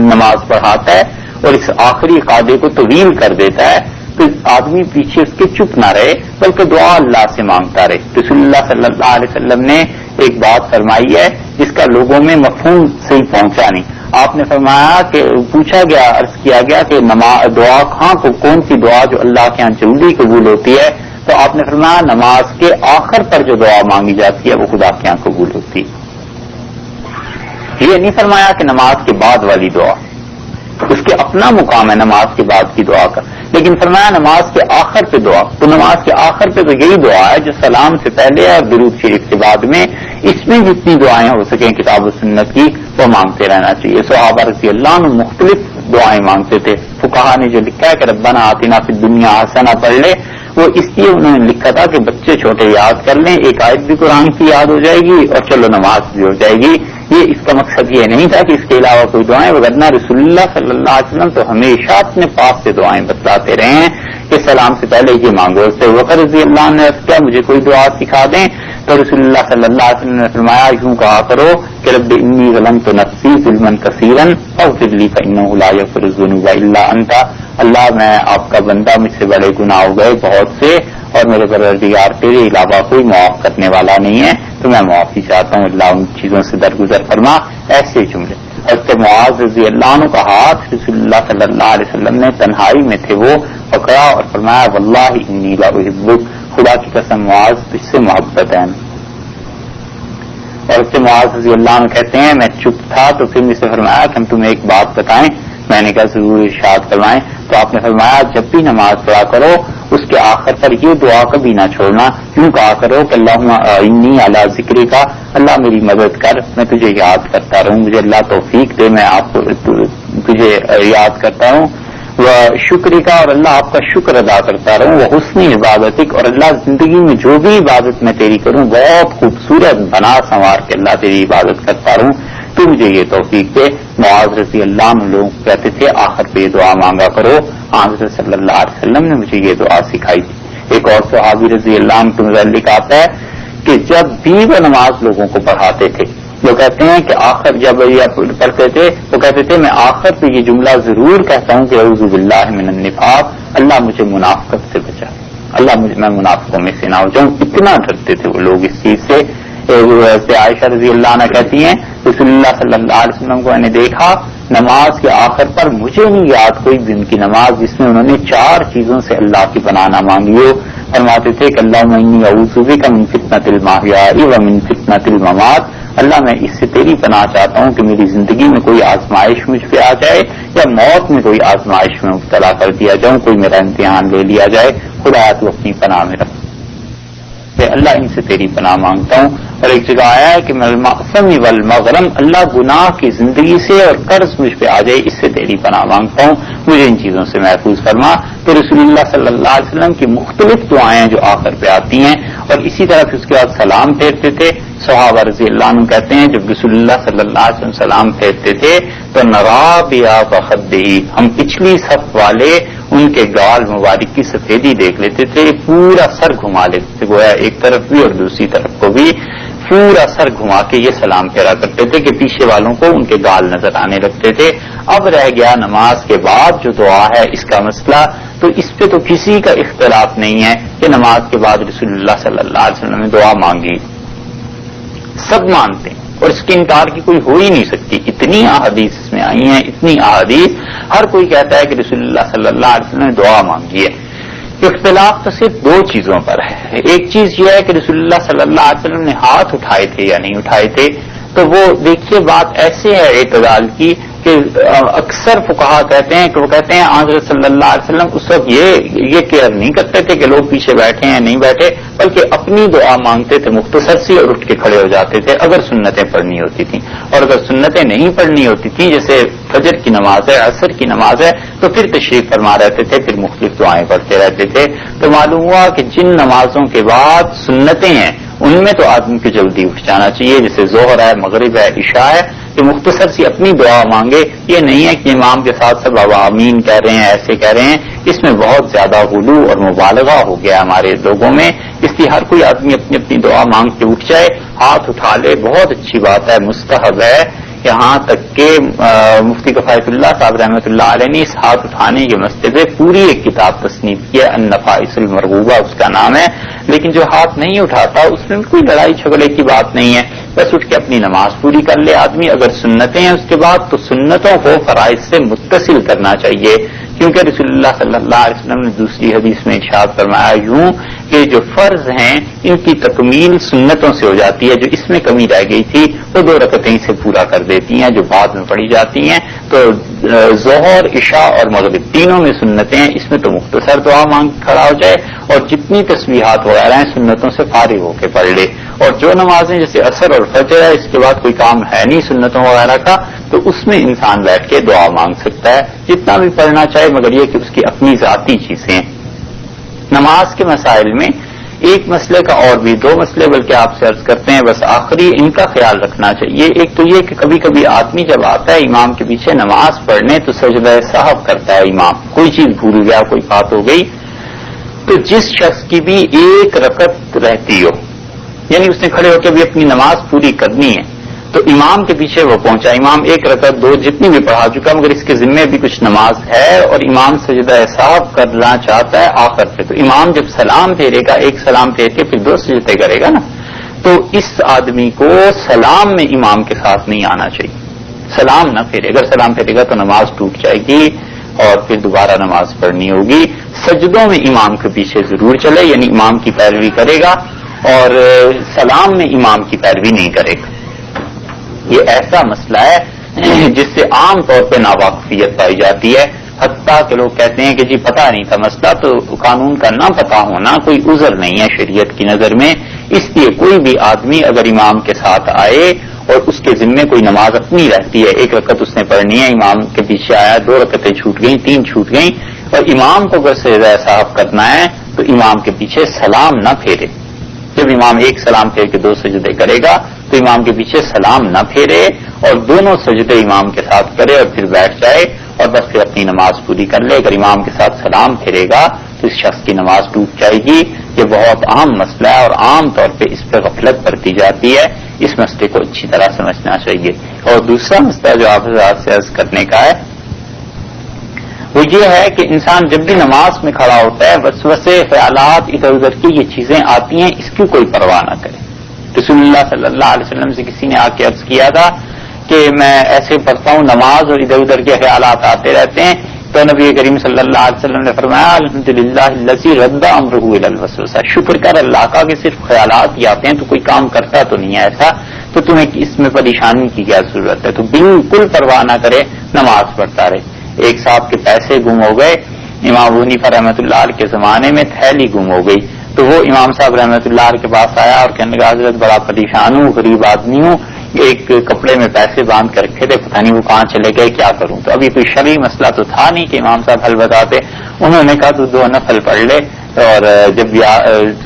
Speaker 1: نماز پڑھاتا ہے اور اس آخری قاعدے کو طویل کر دیتا ہے تو آدمی پیچھے اس کے چپ نہ رہے بلکہ دعا اللہ سے مانگتا رہے. رسول اللہ صلی اللہ علیہ وسلم نے ایک بات فرمائی ہے جس کا لوگوں میں مفہوم صحیح پہنچا نہیں. آپ نے فرمایا کہ پوچھا گیا، عرض کیا گیا کہ دعا کہاں کو، کون سی دعا جو اللہ کے ہاں جلدی قبول ہوتی ہے؟ تو آپ نے فرمایا نماز کے آخر پر جو دعا مانگی جاتی ہے وہ خدا کے ہاں قبول ہوتی ہے۔ یہ نہیں فرمایا کہ نماز کے بعد والی دعا، اس کے اپنا مقام ہے نماز کے بعد کی دعا کا، لیکن فرمایا نماز کے آخر پہ دعا، تو نماز کے آخر پہ تو یہی دعا ہے جو سلام سے پہلے ہے اور درود شریف کے بعد میں، اس میں جتنی دعائیں ہو سکیں کتاب و سنت کی وہ مانگتے رہنا چاہیے۔ صحابہ رضی اللہ عنہ مختلف دعائیں مانگتے تھے، فقہا نے جو لکھا ہے کہ ربنا آتنا فی الدنیا حسنہ پڑھ لے، وہ اس لیے انہوں نے لکھا تھا کہ بچے چھوٹے یاد کر لیں، ایک آیت بھی قرآن کی یاد ہو جائے گی اور چلو نماز بھی ہو جائے گی۔ یہ اس کا مقصد یہ نہیں تھا کہ اس کے علاوہ کوئی دعائیں، وگرنہ رسول اللہ صلی اللہ علیہ وسلم تو ہمیشہ اپنے پاس سے دعائیں بتلاتے رہے ہیں کہ سلام سے پہلے یہ مانگو۔ اس سے وقت رضی اللہ عنہ نے کیا مجھے کوئی دعا سکھا دیں؟ تو رسول اللہ صلی اللہ علیہ وسلم نے فرمایا یوں کہا کرو کہ رب انی ظلمت نفسی ظلما کثیرا فاغفر لی فانہ لا یغفر الذنوب الا انت، اللہ میں آپ کا بندہ، مجھ سے بڑے گناہ ہو گئے بہت سے، اور میرے پروردگار تیرے علاوہ کوئی معاف کرنے والا نہیں ہے، تو میں معافی چاہتا ہوں، اللہ ان چیزوں سے درگزر فرما۔ ایسے جملے حضرت معاذ رضی اللہ عنہ کا ہاتھ رسول اللہ صلی اللہ علیہ وسلم نے تنہائی میں تھے وہ پکڑا اور فرمایا واللہ انی لاحبک، خدا کی قسم معاذ تجھ سے محبت ہے۔ اور حضرت معاذ رضی اللہ عنہ کہتے ہیں میں چپ تھا تو پھر مجھ سے فرمایا کہ ہم تمہیں ایک بات بتائیں، میں نے کہا ضرور ارشاد کروائیں، تو آپ نے فرمایا جب بھی نماز پڑھا کرو اس کے آخر پر یہ دعا کبھی نہ چھوڑنا، یوں کہا کرو کہ اللہم اعنی علی ذکری کا، اللہ میری مدد کر، میں تجھے یاد کرتا رہوں، مجھے اللہ توفیق دے میں آپ کو تجھے یاد کرتا ہوں، وہ شکری کا، اور اللہ آپ کا شکر ادا کرتا رہوں، وہ حسنی عبادتک، اور اللہ زندگی میں جو بھی عبادت میں تیری کروں بہت خوبصورت بنا سنوار کے اللہ تیری عبادت کرتا رہوں، تو مجھے یہ توفیق دے۔ معاذ رضی اللہ عنہ لوگوں کو کہتے تھے آخر پہ یہ دعا مانگا کرو، حضرت صلی اللہ علیہ وسلم نے مجھے یہ دعا سکھائی تھی۔ ایک اور صحابی رضی اللہ عنہ کے متعلق آتا ہے کہ جب بھی وہ نماز لوگوں کو پڑھاتے تھے، وہ کہتے ہیں کہ آخر جب یہ پڑھتے تھے وہ کہتے تھے میں آخر پہ یہ جملہ ضرور کہتا ہوں کہ اعوذ باللہ من النفاق، اللہ مجھے منافقت سے بچا، اللہ میں منافقوں میں سے نہ ہو جاؤں، اتنا ڈرتے تھے وہ لوگ اس چیز سے۔ عائشہ رضی اللہ عنہ کہتی ہیں رسول اللہ صلی اللہ علیہ وسلم کو میں نے دیکھا نماز کے آخر پر، مجھے نہیں یاد کوئی دن کی نماز جس میں انہوں نے 4 چیزوں سے اللہ کی پناہ نہ مانگی ہو۔ فرماتے تھے کہ اللہم انی اعوذ بک من فتنۃ المحیاء ومن فتنۃ الممات، اللہ میں اس سے تیری پناہ چاہتا ہوں کہ میری زندگی میں کوئی آزمائش مجھ پہ آ جائے یا موت میں کوئی آزمائش میں مبتلا کر دیا جاؤں، کوئی میرا امتحان لے لیا جائے، خدا تو اپنی پناہ میں رکھ، اللہ ان سے تیری پناہ مانگتا ہوں۔ اور ایک جگہ آیا ہے کہ المعصم والمغرم، اللہ گناہ کی زندگی سے اور قرض مجھ پہ آ جائے اس سے تیری پناہ مانگتا ہوں، مجھے ان چیزوں سے محفوظ فرما۔ تو رسول اللہ صلی اللہ علیہ وسلم کی مختلف دعائیں جو آخر پہ آتی ہیں، اور اسی طرح پھر اس کے بعد سلام پھیرتے تھے۔ صحابہ رضی اللہ عنہ کہتے ہیں جب رسول اللہ صلی اللہ علیہ وسلم سلام پھیرتے تھے تو نرا بیا بخدہی، ہم پچھلی صف والے ان کے گال مبارک کی سفیدی دیکھ لیتے تھے، پورا سر گھما لیتے تھے، گویا ایک طرف بھی اور دوسری طرف کو بھی پورا سر گھما کے یہ سلام پھیرا کرتے تھے کہ پیچھے والوں کو ان کے گال نظر آنے لگتے تھے۔ اب رہ گیا نماز کے بعد جو دعا ہے اس کا مسئلہ، تو اس پہ تو کسی کا اختلاف نہیں ہے کہ نماز کے بعد رسول اللہ صلی اللہ علیہ وسلم نے دعا مانگی، سب مانتے ہیں اور اس کے انکار کی کوئی ہو ہی نہیں سکتی، اتنی احادیث اس میں آئی ہیں، اتنی احادیث، ہر کوئی کہتا ہے کہ رسول اللہ صلی اللہ علیہ وسلم نے دعا مانگی ہے۔ اختلاف تو صرف 2 چیزوں پر ہے، ایک چیز یہ ہے کہ رسول اللہ صلی اللہ علیہ وسلم نے ہاتھ اٹھائے تھے یا نہیں اٹھائے تھے، تو وہ دیکھیے بات ایسے ہے اعتدال کی کہ اکثر فقہا کہتے ہیں کہ وہ کہتے ہیں حضرت صلی اللہ علیہ وسلم اس وقت یہ کیئر نہیں کرتے تھے کہ لوگ پیچھے بیٹھے ہیں نہیں بیٹھے، بلکہ اپنی دعا مانگتے تھے مختصر سی اور اٹھ کے کھڑے ہو جاتے تھے اگر سنتیں پڑھنی ہوتی تھیں، اور اگر سنتیں نہیں پڑھنی ہوتی تھیں جیسے فجر کی نماز ہے، عصر کی نماز ہے، تو پھر تشریف فرما رہتے تھے، پھر مختلف دعائیں پڑھتے رہتے تھے۔ تو معلوم ہوا کہ جن نمازوں کے بعد سنتیں ہیں ان میں تو آدمی کو جلدی اٹھ جانا چاہیے، جیسے ظہر ہے، مغرب ہے، عشاء ہے، کہ مختصر سی اپنی دعا مانگے، یہ نہیں ہے کہ امام کے ساتھ سب اب آمین کہہ رہے ہیں، ایسے کہہ رہے ہیں، اس میں بہت زیادہ غلو اور مبالغہ ہو گیا ہمارے لوگوں میں، اس لیے ہر کوئی آدمی اپنی اپنی دعا مانگ کے اٹھ جائے، ہاتھ اٹھا لے، بہت اچھی بات ہے، مستحب ہے، یہاں تک کہ مفتی کفایت اللہ صاحب رحمۃ اللہ علیہ نے اس ہاتھ اٹھانے کے مسئلے پہ پوری ایک کتاب تصنیف کی ہے، النفائس المرغوبہ اس کا نام ہے. لیکن جو ہاتھ نہیں اٹھاتا اس میں کوئی لڑائی جھگڑے کی بات نہیں ہے، بس اٹھ کے اپنی نماز پوری کر لے آدمی. اگر سنتیں ہیں اس کے بعد تو سنتوں کو فرائض سے متصل کرنا چاہیے، کیونکہ رسول اللہ صلی اللہ علیہ وسلم نے دوسری حدیث میں ارشاد فرمایا یوں کہ جو فرض ہیں ان کی تکمیل سنتوں سے ہو جاتی ہے، جو اس میں کمی رہ گئی تھی وہ 2 رکعتیں سے پورا کر دیتی ہیں جو بعد میں پڑھی جاتی ہیں. تو ظہر، عشاء اور مغرب تینوں میں سنتیں ہیں، اس میں تو مختصر دعا مانگ کھڑا ہو جائے اور جتنی تسبیحات وغیرہ ہیں سنتوں سے فارغ ہو کے پڑھ لے. اور جو نمازیں جیسے عصر اور فجر ہے اس کے بعد کوئی کام ہے نہیں سنتوں وغیرہ کا، تو اس میں انسان بیٹھ کے دعا مانگ سکتا ہے جتنا بھی پڑھنا چاہے، مگر یہ کہ اس کی اپنی ذاتی چیزیں ہیں. نماز کے مسائل میں ایک مسئلے کا اور بھی 2 مسئلے بلکہ آپ سے عرض کرتے ہیں بس آخری، ان کا خیال رکھنا چاہیے. ایک تو یہ کہ کبھی کبھی آدمی جب آتا ہے امام کے پیچھے نماز پڑھنے تو سجدہ سہو کرتا ہے امام، کوئی چیز بھول گیا، کوئی بات ہو گئی. تو جس شخص کی بھی 1 رکعت رہتی ہو، یعنی اس نے کھڑے ہو کے بھی اپنی نماز پوری کرنی ہے، تو امام کے پیچھے وہ پہنچا، امام 1 رکعت 2 جتنی بھی پڑھا چکا مگر اس کے ذمے بھی کچھ نماز ہے اور امام سجدہ سہو کرنا چاہتا ہے آخر پہ، تو امام جب سلام پھیرے گا 1 سلام پھیر کے پھر 2 سجدے کرے گا نا، تو اس آدمی کو سلام میں امام کے ساتھ نہیں آنا چاہیے، سلام نہ پھیرے. اگر سلام پھیرے گا تو نماز ٹوٹ جائے گی اور پھر دوبارہ نماز پڑھنی ہوگی. سجدوں میں امام کے پیچھے ضرور چلے، یعنی امام کی پیروی کرے گا، اور سلام میں امام کی پیروی نہیں کرے گا. یہ ایسا مسئلہ ہے جس سے عام طور پہ ناواقفیت پائی جاتی ہے، حتیٰ کہ لوگ کہتے ہیں کہ جی پتہ نہیں تھا مسئلہ، تو قانون کا نہ پتہ ہونا کوئی عذر نہیں ہے شریعت کی نظر میں. اس لیے کوئی بھی آدمی اگر امام کے ساتھ آئے اور اس کے ذمے کوئی نماز اپنی رہتی ہے، 1 رکعت اس نے پڑھنی ہے، امام کے پیچھے آیا 2 رکعتیں چھوٹ گئیں، 3 چھوٹ گئیں، اور امام کو اگر سجدہ سہو کرنا ہے تو امام کے پیچھے سلام نہ پھیرے. جب امام 1 سلام پھیر کے 2 سجدے کرے گا تو امام کے پیچھے سلام نہ پھیرے اور دونوں سجدے امام کے ساتھ کرے اور پھر بیٹھ جائے اور بس پھر اپنی نماز پوری کر لے. اگر امام کے ساتھ سلام پھیرے گا تو اس شخص کی نماز ٹوٹ جائے گی. یہ بہت عام مسئلہ ہے اور عام طور پہ اس پہ غفلت برتی جاتی ہے، اس مسئلے کو اچھی طرح سمجھنا چاہیے. اور دوسرا مسئلہ جو آپ حضرات سے عرض کرنے کا ہے وہ یہ ہے کہ انسان جب بھی نماز میں کھڑا ہوتا ہے وسوسے، خیالات، ادھر ادھر کی یہ چیزیں آتی ہیں، اس کی کوئی پرواہ نہ کرے. رسول اللہ صلی اللہ علیہ وسلم سے کسی نے آ کے عرض کیا تھا کہ میں ایسے پڑھتا ہوں نماز اور ادھر ادھر کے خیالات آتے رہتے ہیں، تو نبی کریم صلی اللہ علیہ وسلم نے فرمایا الحمدللہ الذی رد امرہ الی الوسوسہ، شکر کر اللہ کا کہ صرف خیالات ہی آتے ہیں، تو کوئی کام کرتا تو نہیں ہے ایسا، تو تمہیں اس میں پریشانی کی کیا ضرورت ہے. تو بالکل پرواہ نہ کرے، نماز پڑھتا رہے. ایک صاحب کے پیسے گم ہو گئے، امام ابو حنیفہ رحمۃ اللہ علیہ کے زمانے میں تھیلی گم ہو گئی، تو وہ امام صاحب رحمۃ اللہ علیہ کے پاس آیا اور کہنے لگا حضرت بڑا پریشان ہوں، غریب آدمی ہوں، ایک کپڑے میں پیسے باندھ کر رکھے تھے، پتہ نہیں وہ کہاں چلے گئے، کیا کروں. تو ابھی کوئی شرعی مسئلہ تو تھا نہیں کہ امام صاحب حل بتاتے. انہوں نے کہا تو 2 نفل پڑھ لے اور جب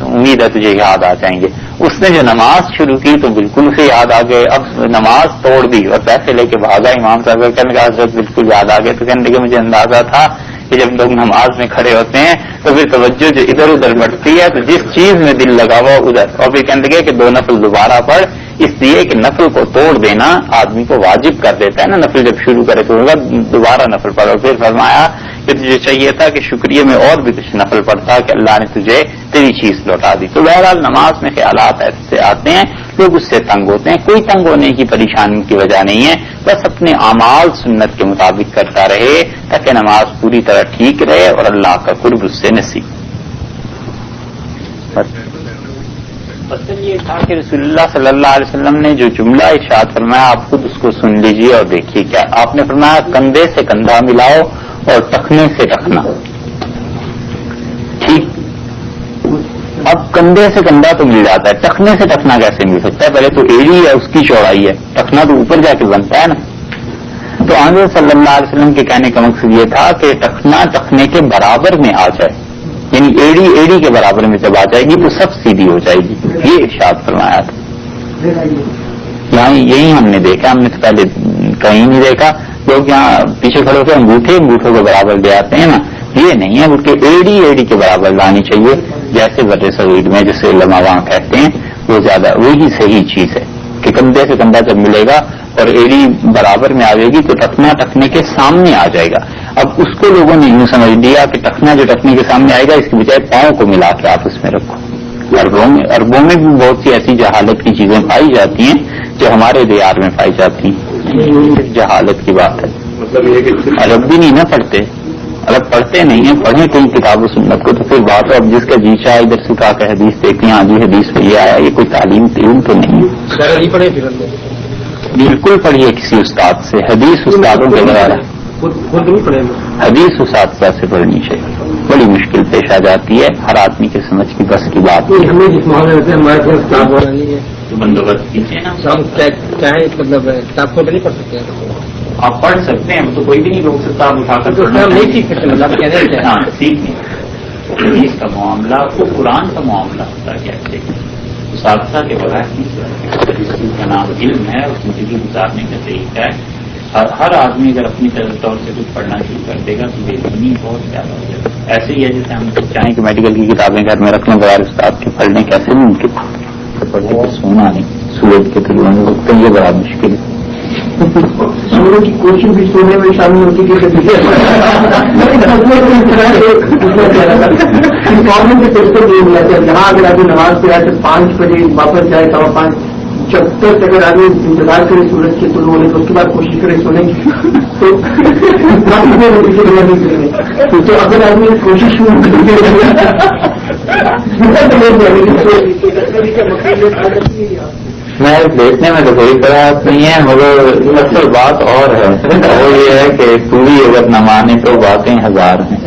Speaker 1: امید ہے تجھے یاد آ جائیں گے. اس نے جو نماز شروع کی تو بالکل اسے یاد آ گئے. اب نماز توڑ دی اور پیسے لے کے بھاگا. امام صاحب کہنے لگا حضرت بالکل یاد آ گئے. تو کہنے لگے مجھے اندازہ تھا کہ جب لوگ نماز میں کھڑے ہوتے ہیں تو پھر توجہ جو ادھر ادھر بڑھتی ہے، تو جس چیز میں دل لگا ہوا ادھر. اور پھر کہنے لگے کہ 2 نفل دوبارہ پڑھ، اس لیے کہ نفل کو توڑ دینا آدمی کو واجب کر دیتا ہے نا، نفل جب شروع کرے تو دوبارہ نفل پڑھو. پھر فرمایا کہ تجھے چاہیے تھا کہ شکریہ میں اور بھی کچھ نفل پڑھتا کہ اللہ نے تجھے تیری چیز لوٹا دی. تو بہرحال نماز میں خیالات ایسے آتے ہیں، لوگ اس سے تنگ ہوتے ہیں. کوئی تنگ ہونے کی پریشانی کی وجہ نہیں ہے، بس اپنے اعمال سنت کے مطابق کرتا رہے تاکہ نماز پوری طرح ٹھیک رہے اور اللہ کا قرب اس سے نصیب. اصل یہ تھا کہ رسول اللہ صلی اللہ علیہ وسلم نے جو جملہ ارشاد فرمایا آپ خود اس کو سن لیجئے اور دیکھیے کیا آپ نے فرمایا. کندھے سے کندھا ملاؤ اور ٹخنے سے ٹخنا. ٹھیک، اب کندھے سے کندھا تو مل جاتا ہے، ٹخنے سے ٹخنا کیسے مل سکتا ہے؟ پہلے تو ایڑی ہے اس کی چوڑائی ہے، ٹخنا تو اوپر جا کے بنتا ہے نا. تو آنظر صلی اللہ علیہ وسلم کے کہنے کا مقصد یہ تھا کہ ٹخنا ٹخنے کے برابر میں آ جائے، یعنی ایڑی ایڑی کے برابر میں جب آ جائے گی تو سب سیدھی ہو جائے گی. یہ ارشاد فرمایا تھا. یہاں یہی ہم نے دیکھا، ہم نے تو پہلے کہیں نہیں دیکھا. لوگ یہاں پیچھے کھڑے ہو کے انگوٹھوں کو برابر لے آتے ہیں نا، یہ نہیں ہے، بلکہ ایڑی ایڑی کے برابر لانی چاہیے. جیسے بر صغیر میں جسے علماء کہتے ہیں وہ زیادہ وہی صحیح چیز ہے کہ کندھے سے کندھا جب ملے گا اور ایڑی برابر میں آ جائے گی تو ٹخنا ٹخنے کے سامنے آ جائے گا. اب اس کو لوگوں نے یوں سمجھ لیا کہ ٹخنا جو ٹخنے کے سامنے آئے گا اس کی بجائے پاؤں کو ملا کے آپ اس میں رکھو. عربوں میں بھی بہت سی ایسی جہالت کی چیزیں پائی جاتی ہیں جو ہمارے دیار میں پائی جاتی ہیں. جہالت کی بات ہے.
Speaker 2: مطلب یہ کہ
Speaker 1: عرب بھی نہیں نہ پڑھتے, عرب پڑھتے نہیں ہیں, پڑھیں کوئی کتاب و سنت کو تو پھر بات ہے. اب جس کا جی چاہے ادھر سے کہ حدیث دیکھیں, ہاں جی حدیث میں یہ آیا, یہ کوئی تعلیم تو نہیں ہے. بالکل پڑھیے کسی استاد سے, حدیث استادوں کے بغیر حدیث اساتذہ سے پڑھنی چاہیے. بڑی مشکل پیش آ جاتی ہے, ہر آدمی کے سمجھ کی بس کی بات.
Speaker 3: ہمیں جس معاملے میں ہمارے کتاب نہیں ہے
Speaker 1: تو بندوبست کیجیے نا.
Speaker 3: چاہے مطلب کتاب کو نہیں پڑھ سکتے ہیں.
Speaker 1: آپ پڑھ سکتے ہیں, تو کوئی بھی نہیں روک سکتا. آپ اٹھا کر
Speaker 3: نہیں سیکھ سکتے, مطلب کہہ رہے ہیں
Speaker 1: ہاں سیکھ نہیں. حدیث کا معاملہ وہ قرآن کا معاملہ ہوتا ہے. کیا اساتذہ کے بغیر نہیں کا نام علم ہے, اس میں زندگی گزارنے کا طریقہ ہے. ہر آدمی اگر اپنی طور سے کچھ پڑھنا شروع کر دے گا تو بےزنی بہت زیادہ ہو جائے گا. ایسے ہی ہے جیسے ہم چاہیں کہ میڈیکل کی کتابیں گھر میں رکھ لیں بغیر استاد کے پڑھنے کیسے ممکن پڑھنے کو سونا نہیں. سورج کے تھرو رکھتے ہیں, یہ بڑا مشکل ہے.
Speaker 3: سونے کی کوشش بھی سونے میں شامل ہوتی ہے. جہاں اگر آدمی نماز پہ آئے تو 5 بجے واپس جائے 5:15, جب تک اگر آدمی انتظار کرے سورج کے طلوع ہونے تو اس کے بعد کوشش کرے سونے کی تو اگر آدمی کوشش
Speaker 1: میں دیکھنے میں تو کوئی بات نہیں ہے, مگر اصل بات اور ہے. وہ یہ ہے کہ پوری اگر نہ مانے تو باتیں 1000 ہیں.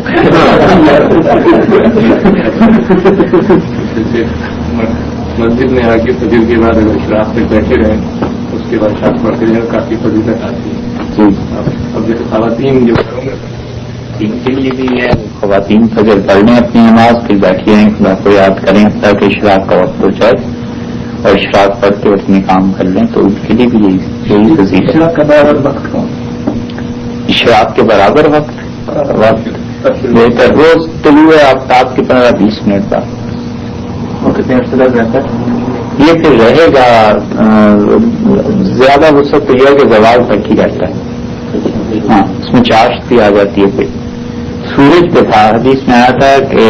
Speaker 2: مسجد میں آ کے فجر کے بعد اگر اشراق تک بیٹھے رہیں اس کے بعد شاخ پڑھتے رہیں کافی فضیلت آتی ہے. اب جیسے خواتین جو
Speaker 1: کے لیے بھی ہے, خواتین فجر پڑھ لیں اپنی نماز, پھر بیٹھی رہیں, خدا کو یاد کریں تاکہ اشراق کا وقت ہو جائے, اور اشراق پڑھ کے اپنے کام کر لیں تو ان کے لیے بھی یہی فضیلت.
Speaker 3: اشراق کا برابر وقت کون؟
Speaker 1: اشراق کے برابر وقت بہتر روز طلوع آفتاب کے 15-20 منٹ بعد.
Speaker 3: کتنے عرصے تک رہتا ہے
Speaker 1: یہ پھر رہے گا زیادہ وسعت تو یہ ہے کہ زوال تک ہی رہتا ہے. ہاں اس میں چاشت بھی آ جاتی ہے. پھر سورج پہ تھا, حدیث میں آیا تھا کہ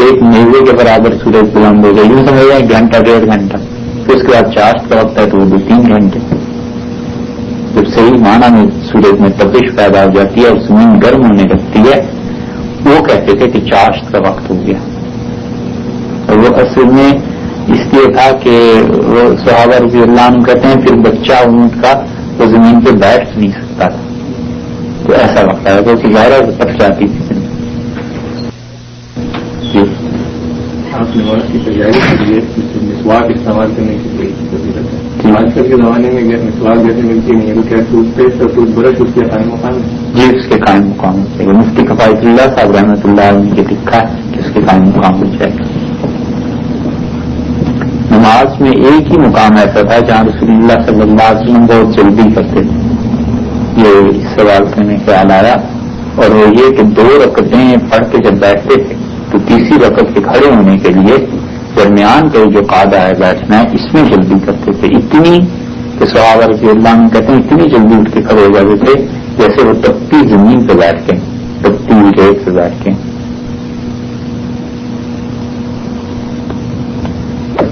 Speaker 1: ایک میوے کے برابر سورج بلند ہو جائے, یوں سمجھ جائے 1 گھنٹہ 1.5 گھنٹہ, پھر اس کے بعد چاشت کا وقت ہے تو وہ 2-3 گھنٹے. جب صحیح معنی میں سورج میں تپش پیدا ہو جاتی ہے اور زمین گرم ہونے لگتی ہے, وہ کہتے تھے کہ چاشت کا وقت ہو گیا. اور وہ اصل میں اس لیے تھا کہ وہ صحابہ رضی اللہ عنہ کہتے ہیں پھر بچہ اونٹ کا وہ زمین پہ بیٹھ نہیں سکتا تھا, تو ایسا وقت ہے تو اس کی ظاہرہ پٹ جاتی تھی. جی
Speaker 2: آپ نماز کی تیاری کے لیے مسواک استعمال کرنے کی کوئی ضرورت ہے؟ آج کل کے زمانے میں مسواک جیسے ملتی نہیں ہے تو کیا ٹوتھ پیسٹ اور ٹوتھ برش اس کے قائم مقام ہے؟
Speaker 1: جی اس کے قائم مقام ہو جائے گا. مفتی کفایت اللہ صاحب رحمۃ اللہ علیہ نے لکھا ہے کہ اس کے قائم مقام ہو جائے گا. نماز میں ایک ہی مقام ایسا تھا جہاں رسول اللہ صلی اللہ علیہ وسلم بہت جلدی کرتے تھے. یہ سوال کرنے خیال آیا, اور وہ یہ کہ 2 رکعتیں پڑھ کے جب بیٹھتے تھے تو تیسری رکعت کے کھڑے ہونے کے لیے درمیان کا جو قاعدہ ہے بیٹھنا ہے اس میں جلدی کرتے تھے. اتنی کہ صحابہ رضی اللہ عنہ کہتے ہیں اتنی جلدی اٹھ کے کھڑے ہو جاتے تھے جیسے وہ تپتی زمین پہ بیٹھ کے, تپتی ریت پہ بیٹھ کے.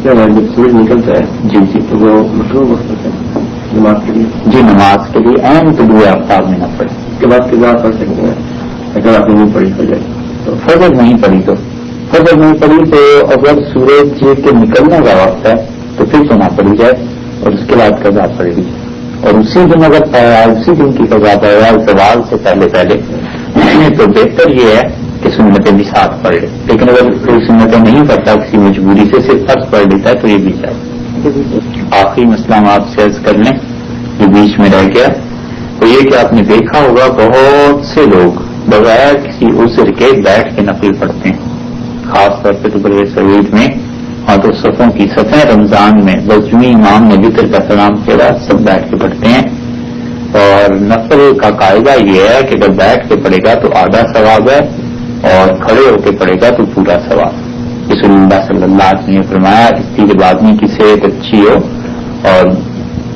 Speaker 2: جب سورج نکلتا ہے
Speaker 1: جی
Speaker 2: تو وہ مطلب وقت ہے نماز کے لیے.
Speaker 1: جی نماز کے لیے اہم طلوع آفتاب میں نہ پڑے.
Speaker 2: اس کے بعد کتاب پڑھ سکتے ہیں اگر آپ نے نہیں پڑھی فجر تو.
Speaker 1: فجر نہیں پڑی تو اگر سورج کے نکلنے کا وقت ہے تو پھر تو نہ پڑی جائے, اور اس کے بعد قضا پڑے گی. اور اسی دن اگر اسی دن کی قضا پڑے گا زوال سے پہلے تو بہتر یہ ہے کہ سنتیں بھی ساتھ پڑھ لے. لیکن اگر کوئی سنتیں نہیں پڑھتا کسی مجبوری سے صرف فرض پڑھ لیتا ہے تو یہ بھی چاہیے. آخری مسئلہ ہم آپ سے عرض کر لیں جو بیچ میں رہ گیا, تو یہ کہ آپ نے دیکھا ہوگا بہت سے لوگ بغیر کسی عذر کے بیٹھ کے نفل پڑھتے ہیں, خاص طور پہ تو بڑے سعید میں, اور تو صفوں کی صفیں رمضان میں بزمی امام نے وطر کا سلام پھیرا سب بیٹھ کے پڑھتے ہیں. اور نفل کا قاعدہ یہ ہے کہ جب بیٹھ کے پڑھے گا تو آدھا ثواب ہے, اور کھڑے ہو کے پڑھے گا تو پورا ثواب. رسول اللہ صلی اللہ علیہ وسلم نے فرمایا اس لیے جب آدمی کی صحت اچھی ہو اور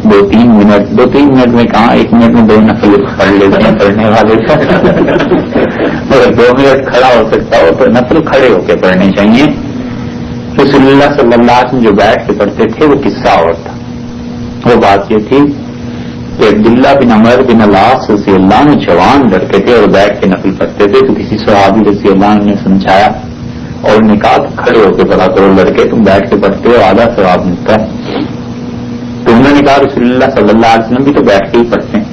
Speaker 1: دو تین منٹ میں کہاں 1 منٹ میں 2 نفل پڑھ لیتے ہیں پڑھنے والے اگر 2 منٹ کھڑا ہو سکتا ہو تو نفل کھڑے ہو کے پڑھنے چاہیے. رسول اللہ صلی اللہ علیہ وسلم جو بیٹھ کے پڑھتے تھے وہ قصہ اور تھا. وہ بات یہ تھی کہ عبداللہ بن عمر بن العاص رضی اللہ عنہ جوان لڑکے تھے اور بیٹھ کے نفل پڑھتے تھے. تو کسی صحابی رضی اللہ عنہ نے سمجھایا اور انہوں نے کہا کھڑے ہو کے پڑھا کرو لڑکے, تم بیٹھ کے پڑھتے ہو آدھا ثواب ملتا ہے. تو انہوں نے کہا رسول اللہ صلی اللہ علیہ وسلم بھی تو بیٹھ کے ہی پڑھتے ہیں.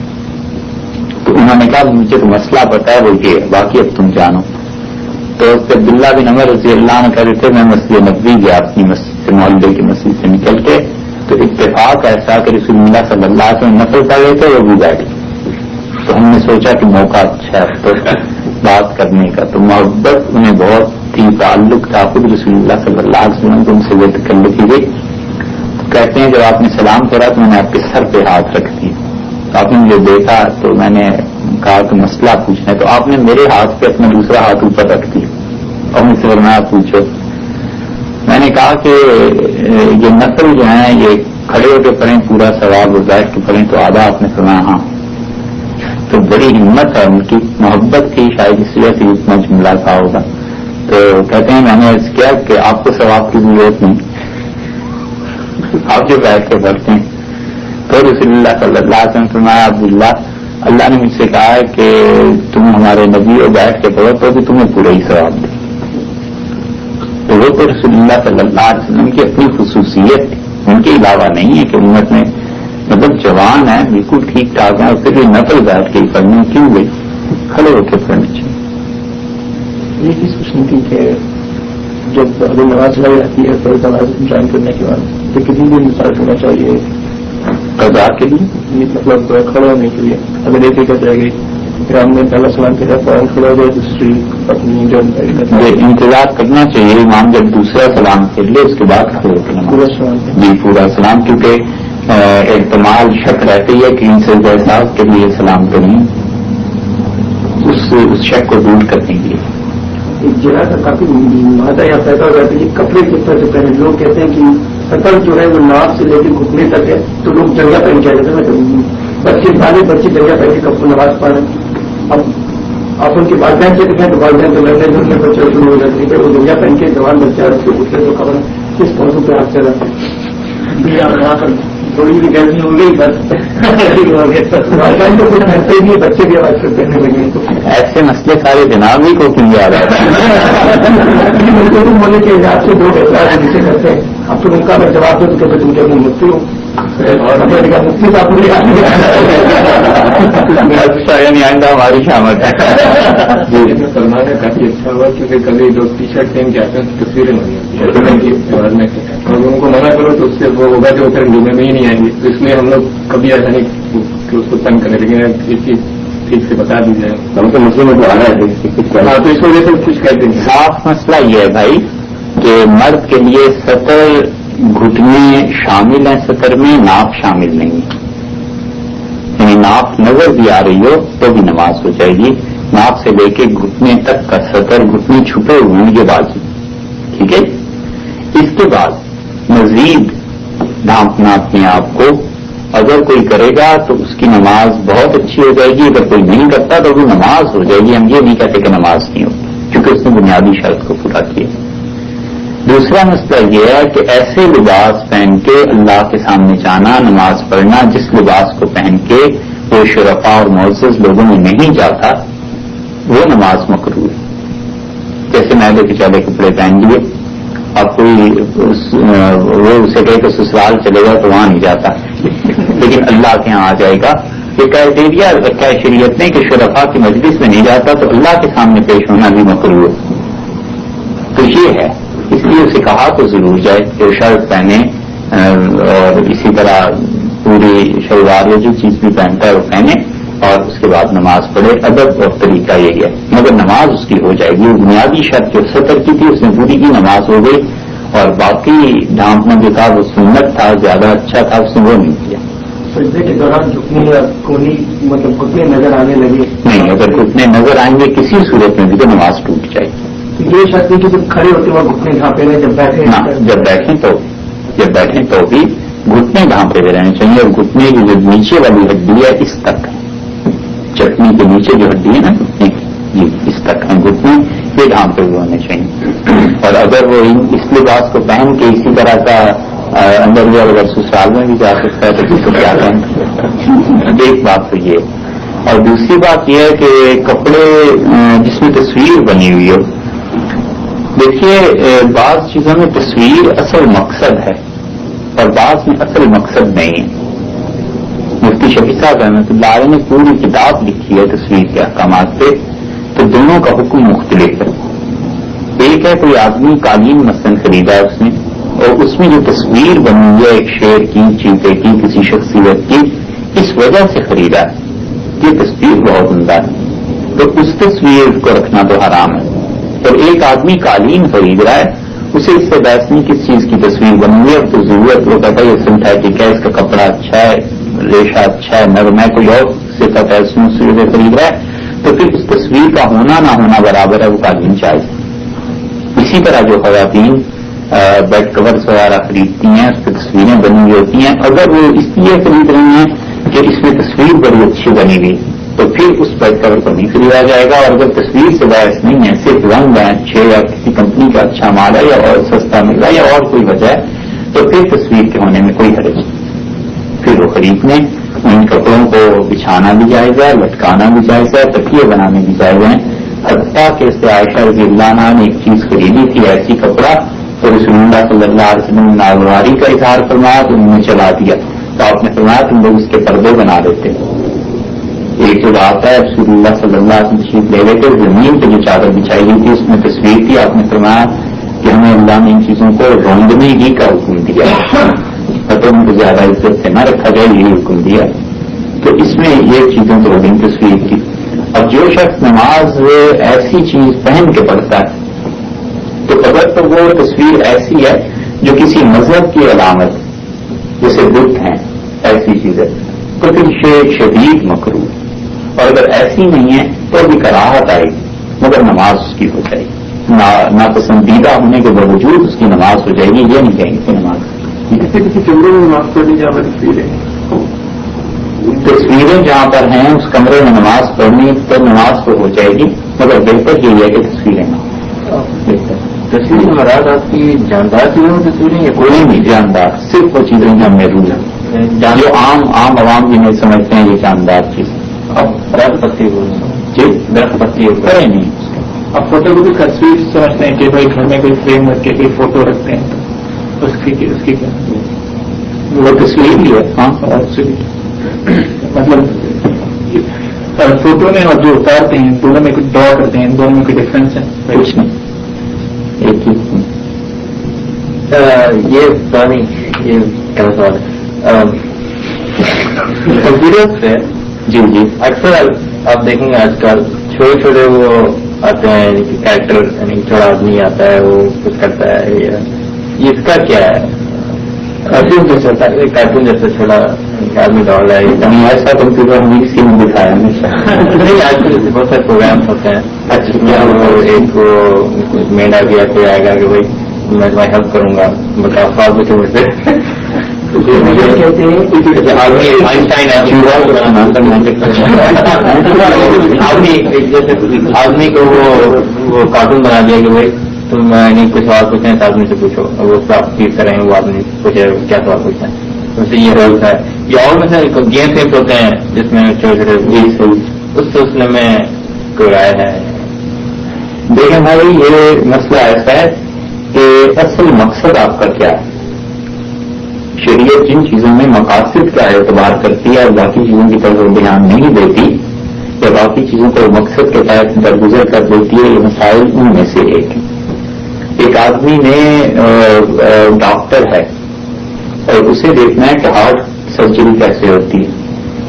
Speaker 1: تو انہوں نے کہا مجھے تو مسئلہ پتا ہے وہ یہ ہے, باقی اب تم جانو. تو عبداللہ بن عمر رضی اللہ عنہ کہہ رہے تھے میں مسجد نبوی گیا اپنی مسجد سے, محلے کی مسجد سے نکل کے, تو اتفاق ایسا کہ رسول اللہ صلی اللہ علیہ وسلم نفل پڑھ رہے تھے وہ بھی بیٹھ گئے. تو ہم نے سوچا کہ موقع اچھا ہے تو بات کرنے کا. تو محبت انہیں بہت تھی, تعلق تھا خود رسول اللہ صلی اللہ علیہ وسلم تو ان سے وہ تکلف کی گئی. تو کہتے ہیں جب آپ نے سلام کرا تو میں نے آپ کے سر پہ ہاتھ رکھ دیا. آپ نے مجھے دیکھا تو میں نے کہا کہ مسئلہ پوچھنا ہے. تو آپ نے میرے ہاتھ پہ اپنا دوسرا ہاتھ اوپر رکھ دیا اور مجھ سے فرمایا پوچھو. میں نے کہا کہ یہ نفل جو ہیں یہ کھڑے ہو کے پڑھیں پورا ثواب, اور بیٹھ کے پڑھیں تو آدھا. آپ نے فرمایا ہاں. تو بڑی ہمت ہے ان کی, محبت کی شاید اس وجہ سے اتنا جملہ کہا ہوگا. تو کہتے ہیں میں نے عرض کیا کہ آپ کو ثواب کی ضرورت نہیں, آپ جو بیٹھ کے پڑھتے ہیں. تو رسول اللہ صلی اللہ علیہ وسلم فرمایا عبداللہ اللہ نے مجھ سے کہا ہے کہ تم ہمارے نبی اور بیٹھ کے پڑھو تو بھی تمہیں پورا ہی ثواب دے. تو وہ تو رسول اللہ صلی اللہ علیہ وسلم کی اپنی خصوصیت تھی, ان کے علاوہ نہیں ہے کہ امت میں مطلب جوان ہے بالکل ٹھیک ٹھاک ہے اور پھر بھی نفل بیٹھ کے پڑھنے کیوں گئی, کھڑے ہو کے پڑھنا چاہیے.
Speaker 3: یہ چیز پوچھنی تھی کہ جب ابھی نماز چلائی جاتی ہے فرض نماز جوائن کرنے کے بعد تو کتنی دن انتظار کرنا چاہیے
Speaker 1: قضا کے لیے,
Speaker 3: مطلب کھڑا ہونے کے لیے؟ اگر ایک ایک جائے گی پھر ہم نے پہلا سلام کیا فوراً کھڑا ہو جائے, دوسری اپنی جو
Speaker 1: انتظار کرنا چاہیے. امام جب دوسرا سلام کر لے اس کے بعد کھڑے ہو کے
Speaker 3: پورا سلام
Speaker 1: جی پورا سلام, کیونکہ احتمال شک رہتی ہے کہ ان سے جیسا کے لیے سلام کریں اس شک کو دور کرنے کے لیے.
Speaker 3: ایک جگہ کا کافی مادہ یا پیدا ہو جاتا ہے کہ کپڑے کس طرح سے پہنے. لوگ کہتے ہیں کہ سطر جو ہے وہ ناف سے لے کے گھٹنے تک ہے, تو لوگ جگہ پہن کے آ جاتے ہیں. بچے جگہ پہن کے کپڑے نماز پڑھ رہے ہیں. اب آپ ان کے والدین سے دیکھیں تو والدین تو لڑنے جھوٹنے بچے شروع ہو جاتے ہیں کہ وہ جگہ پہن کے جوان بچہ رکھ کے اٹھتے تو خبر کس موضوع پہ آپ چلا تھوڑی بھی گرمی ہو گئی بس والدین تو کچھ کرتے بھی بچے بھی آواز سے پہننے لگے.
Speaker 1: ایسے مسئلے سارے جناب ہی کو کیوں یاد آتے ہیں
Speaker 3: مولے کے حساب سے دو احساس نیچے کرتے ہیں. اب تو ان کا میں جواب دوں تو کہتے تم کیا مفتی ہو مفتی صاحب
Speaker 1: اچھا یعنی آئندہ ہماری شامت ہے.
Speaker 2: سلمان کا کافی اچھا ہوا کیونکہ کبھی لوگ ٹی شرٹ پہن کے آتے ہیں تصویریں بنی میں اور ان کو منع کرو تو اس سے وہ ہوگا کہ وہ پھر ڈوبے میں ہی نہیں آئیں گے. تو اس لیے ہم لوگ کبھی ایسا نہیں کہ اس کو تنگ کریں, لیکن یہ چیز ٹھیک سے بتا دی جائے.
Speaker 1: ہم تو مسئلے میں تو آ رہا ہے.
Speaker 2: ہاں تو اس وجہ سے کچھ کہتے ہیں.
Speaker 1: صاف مسئلہ یہ ہے بھائی کہ مرد کے لیے سطر گھٹنے شامل ہیں, سطر میں ناف شامل نہیں ہے. یعنی ناف نظر بھی آ رہی ہو تو بھی نماز ہو جائے گی. ناف سے لے کے گھٹنے تک کا سطر, گھٹنے چھپے ہوئے ہیں یہ بات, ٹھیک ہے. اس کے بعد مزید ڈھانپنا اپنے آپ کو اگر کوئی کرے گا تو اس کی نماز بہت اچھی ہو جائے گی. اگر کوئی نہیں کرتا تو وہ نماز ہو جائے گی. ہم یہ نہیں کہتے کہ نماز نہیں ہوتی کیونکہ اس نے بنیادی شرط کو پورا کیا. دوسرا مسئلہ یہ ہے کہ ایسے لباس پہن کے اللہ کے سامنے جانا, نماز پڑھنا جس لباس کو پہن کے وہ شرفاء اور معزز لوگوں میں نہیں جاتا وہ نماز مکروہ ہے. جیسے میلے کے چالے کپڑے پہن لیے, اب کوئی وہ اسے کہے کہ سسرال چلے گا تو وہاں نہیں جاتا لیکن اللہ کے ہاں آ جائے گا. یہ کرائٹیریا رکھا ہے شریعت نے کہ شرفاء کی مجلس میں نہیں جاتا تو اللہ کے سامنے پیش ہونا بھی مکروہ ہے. تو یہ ہے, اس لیے اسے کہا تو ضرور جائے کہ شرٹ پہنے اور اسی طرح پوری شلوار یا جو چیز بھی پہنتا ہے وہ پہنے اور اس کے بعد نماز پڑھے. ادب اور طریقہ یہی ہے, مگر نماز اس کی ہو جائے گی. بنیادی شرط جو سطر کی تھی اس نے پوری کی, نماز ہو گئی. اور باقی ڈھانپنا جو تھا وہ سنت تھا, زیادہ اچھا تھا, اس نے وہ نہیں کیا.
Speaker 3: سجدے کے دوران جھکنے یا کونی مطلب گھٹنے نظر آنے لگے
Speaker 1: نہیں, اگر گھٹنے نظر آئیں گے کسی صورت میں بھی تو نماز ٹوٹ جائے گی.
Speaker 3: یہ شرط کہ جب کھڑے ہوتے وقت گھٹنے ڈھانپے ہیں, جب بیٹھے
Speaker 1: جب بیٹھیں تو بھی گھٹنے کہاں پہ رہنے چاہیے, اور گھٹنے کی جو نیچے والی ہڈی ہے اس تک ہے, چٹنی کے نیچے جو ہڈی ہے نا گھٹنے کی, یہ اس تک ہے گھٹنے, یہ کہاں پہ بھی ہونے چاہیے. اور اگر وہ اس لباس کو پہن کے اسی طرح کا اندر بھی اگر سسرال میں بھی جا سکتا ہے تو کسی کو کیا کریں. ایک بات تو یہ, اور دوسری بات یہ ہے کہ کپڑے جس میں تصویر بنی ہوئی ہو, دیکھیے بعض چیزوں میں تصویر اصل مقصد ہے اور بعض میں اصل مقصد نہیں ہے. مفتی شفیع صاحب رحمۃ اللہ علیہ نے پوری کتاب لکھی ہے تصویر کے احکامات پہ, تو دونوں کا حکم مختلف ہے. ایک ہے کوئی آدمی قالین مثلاً خریدا ہے اس نے, اور اس میں جو تصویر بنی ہے ایک شیر کی, چیتے کی, کسی شخصیت کی, اس وجہ سے خریدا ہے, یہ تصویر بہت عمدہ ہے, تو اس تصویر کو رکھنا تو حرام ہے. اور ایک آدمی قالین خرید رہا ہے, اسے اس سے بحث نہیں کس چیز کی تصویر بنی ہے, اب تو ضرورت وہ کہتا ہے یہ سنتھیٹک ہے, اس کا کپڑا اچھا ہے, ریشہ اچھا ہے, نرم ہے, کوئی اور صفت ہے اس میں سے خرید رہا ہے, تو پھر اس تصویر کا ہونا نہ ہونا برابر ہے, وہ قالین چاہیے. اسی طرح جو خواتین بیڈ کورس وغیرہ خریدتی ہیں اس پہ تصویریں بنی ہوئی ہوتی ہیں, اگر وہ اس لیے خرید رہی ہیں کہ اس میں تصویر بڑی اچھی بنی ہوئی, تو پھر اس بیڈ کور کو نہیں خریدا جائے گا. اور اگر تصویر سے باعث نہیں ہے, صرف رنگ ہے اچھے یا کسی کمپنی کا اچھا مال ہے یا اور سستا مل رہا ہے یا اور کوئی وجہ ہے, تو پھر تصویر کے ہونے میں کوئی حرج نہیں, پھر وہ خرید لیں. ان کپڑوں کو بچھانا بھی جائز ہے, لٹکانا بھی جائز ہے, تکیے بنانے بھی جائز ہیں. حتیٰ کہ اس سے عائشہ رضی اللہ عنہا نے ایک چیز خریدی تھی, ایسی کپڑا, تو رسول اللہ صلی اللہ علیہ وسلم نے ناگواری کا اظہار فرمایا تو انہوں نے چلا دیا, تو آپ نے فرمایا تم لوگ اس کے پردے بنا دیتے. ایک جو بات ہے رسول اللہ صلی اللہ علیہ وسلم تشریف لے لیتے, زمین پہ جو چادر بچھائی ہوئی تھی اس میں تصویر تھی, آپ نے فرمایا کہ ہمیں اللہ نے ان چیزوں کو روندنے ہی کا حکم دیا, تو ان کو زیادہ عزت سے نہ رکھا جائے, یہ حکم دیا. تو اس میں یہ چیزیں تو ہوگی تصویر کی. اب جو شخص نماز ایسی چیز پہن کے پڑھتا ہے, تو اگر تو وہ تصویر ایسی ہے جو کسی مذہب کی علامت جیسے بت ہیں ایسی چیزیں, تو پھر شدید مکروہ. اور اگر ایسی نہیں ہے تو بھی کراہت آئے گی, مگر نماز اس کی ہو جائے گی, ناپسندیدہ ہونے کے باوجود اس کی نماز ہو جائے گی, یہ نہیں کہیں گے کہ نماز.
Speaker 3: کسی کمرے میں نماز پڑھنی جہاں پر
Speaker 1: تصویریں جہاں پر ہیں اس کمرے میں نماز پڑھنی تو نماز تو ہو جائے گی, مگر بہتر یہ ہے کہ تصویریں نہ.
Speaker 4: تصویر مراد آپ کی جاندار چیزوں میں تصویریں یا
Speaker 1: کوئی نہیں جاندار, صرف وہ چیزیں جو محدود ہیں, جو عام عوام بھی نہیں سمجھتے ہیں یہ جاندار چیز.
Speaker 4: درخت پتی
Speaker 1: جی
Speaker 4: درخت پتی
Speaker 1: کرے نہیں.
Speaker 2: اب فوٹو کو بھی تصویر سمجھتے ہیں کہ بھائی گھر میں کوئی فریم رکھ کے کوئی فوٹو رکھتے ہیں, تو اس کی کیا
Speaker 1: وہ تصویر ہی ہے. ہاں
Speaker 2: مطلب فوٹو میں اور جو اتارتے ہیں دونوں میں کچھ ڈرا کرتے ہیں, دونوں میں کوئی ڈفرینس ہے؟
Speaker 1: کچھ نہیں, ایک ہی.
Speaker 4: یہ پرانی یہ کیا سوال ہے کمپیوٹر سے.
Speaker 1: جی جی
Speaker 4: اکثر آپ دیکھیں گے آج کل چھوٹے چھوٹے وہ آتے ہیں کیریکٹر, یعنی چھوٹا آدمی آتا ہے وہ کچھ کرتا ہے, یہ اس کا کیا ہے؟ کارٹون جیسا ہوتا ہے, کارٹون جیسا چھوٹا آدمی ڈال ہے,
Speaker 1: ایسا کمپیوٹر ہمیں کسی نے دکھایا
Speaker 4: نہیں. آج کل جیسے بہت سارے پروگرامس ہوتے ہیں. اچھا وہ ایک مین آ گیا, کوئی آئے گا کہ بھائی میں تمہیں ہیلپ کروں گا, بتاؤ فالتو کے مجھ سے آدمی کو وہ کارٹون بنا دیا کہ بھائی تم نہیں کچھ سوال پوچھیں تو آدمی سے پوچھو, وہ آپ چیز کریں وہ آدمی پوچھے کیا سوال پوچھتے ہیں, اس سے یہ ہوتا ہے. یہ اور میں سے گیم فیمس ہوتے ہیں جس میں چھوٹے چھوٹے اس سلسلے میں کوئی رائے ہے؟
Speaker 1: دیکھیں بھائی یہ مسئلہ ایسا ہے کہ اصل مقصد آپ کا کیا ہے. شریعت جن چیزوں میں مقاصد کا اعتبار کرتی ہے اور باقی چیزوں کی طرف دھیان نہیں دیتی یا باقی چیزوں کو مقصد کے تحت درگزر کر دیتی ہے, یہ مسائل ان میں سے ایک ہے. ایک آدمی نے ڈاکٹر ہے اور اسے دیکھنا ہے کہ ہارٹ سرجری کیسے ہوتی ہے.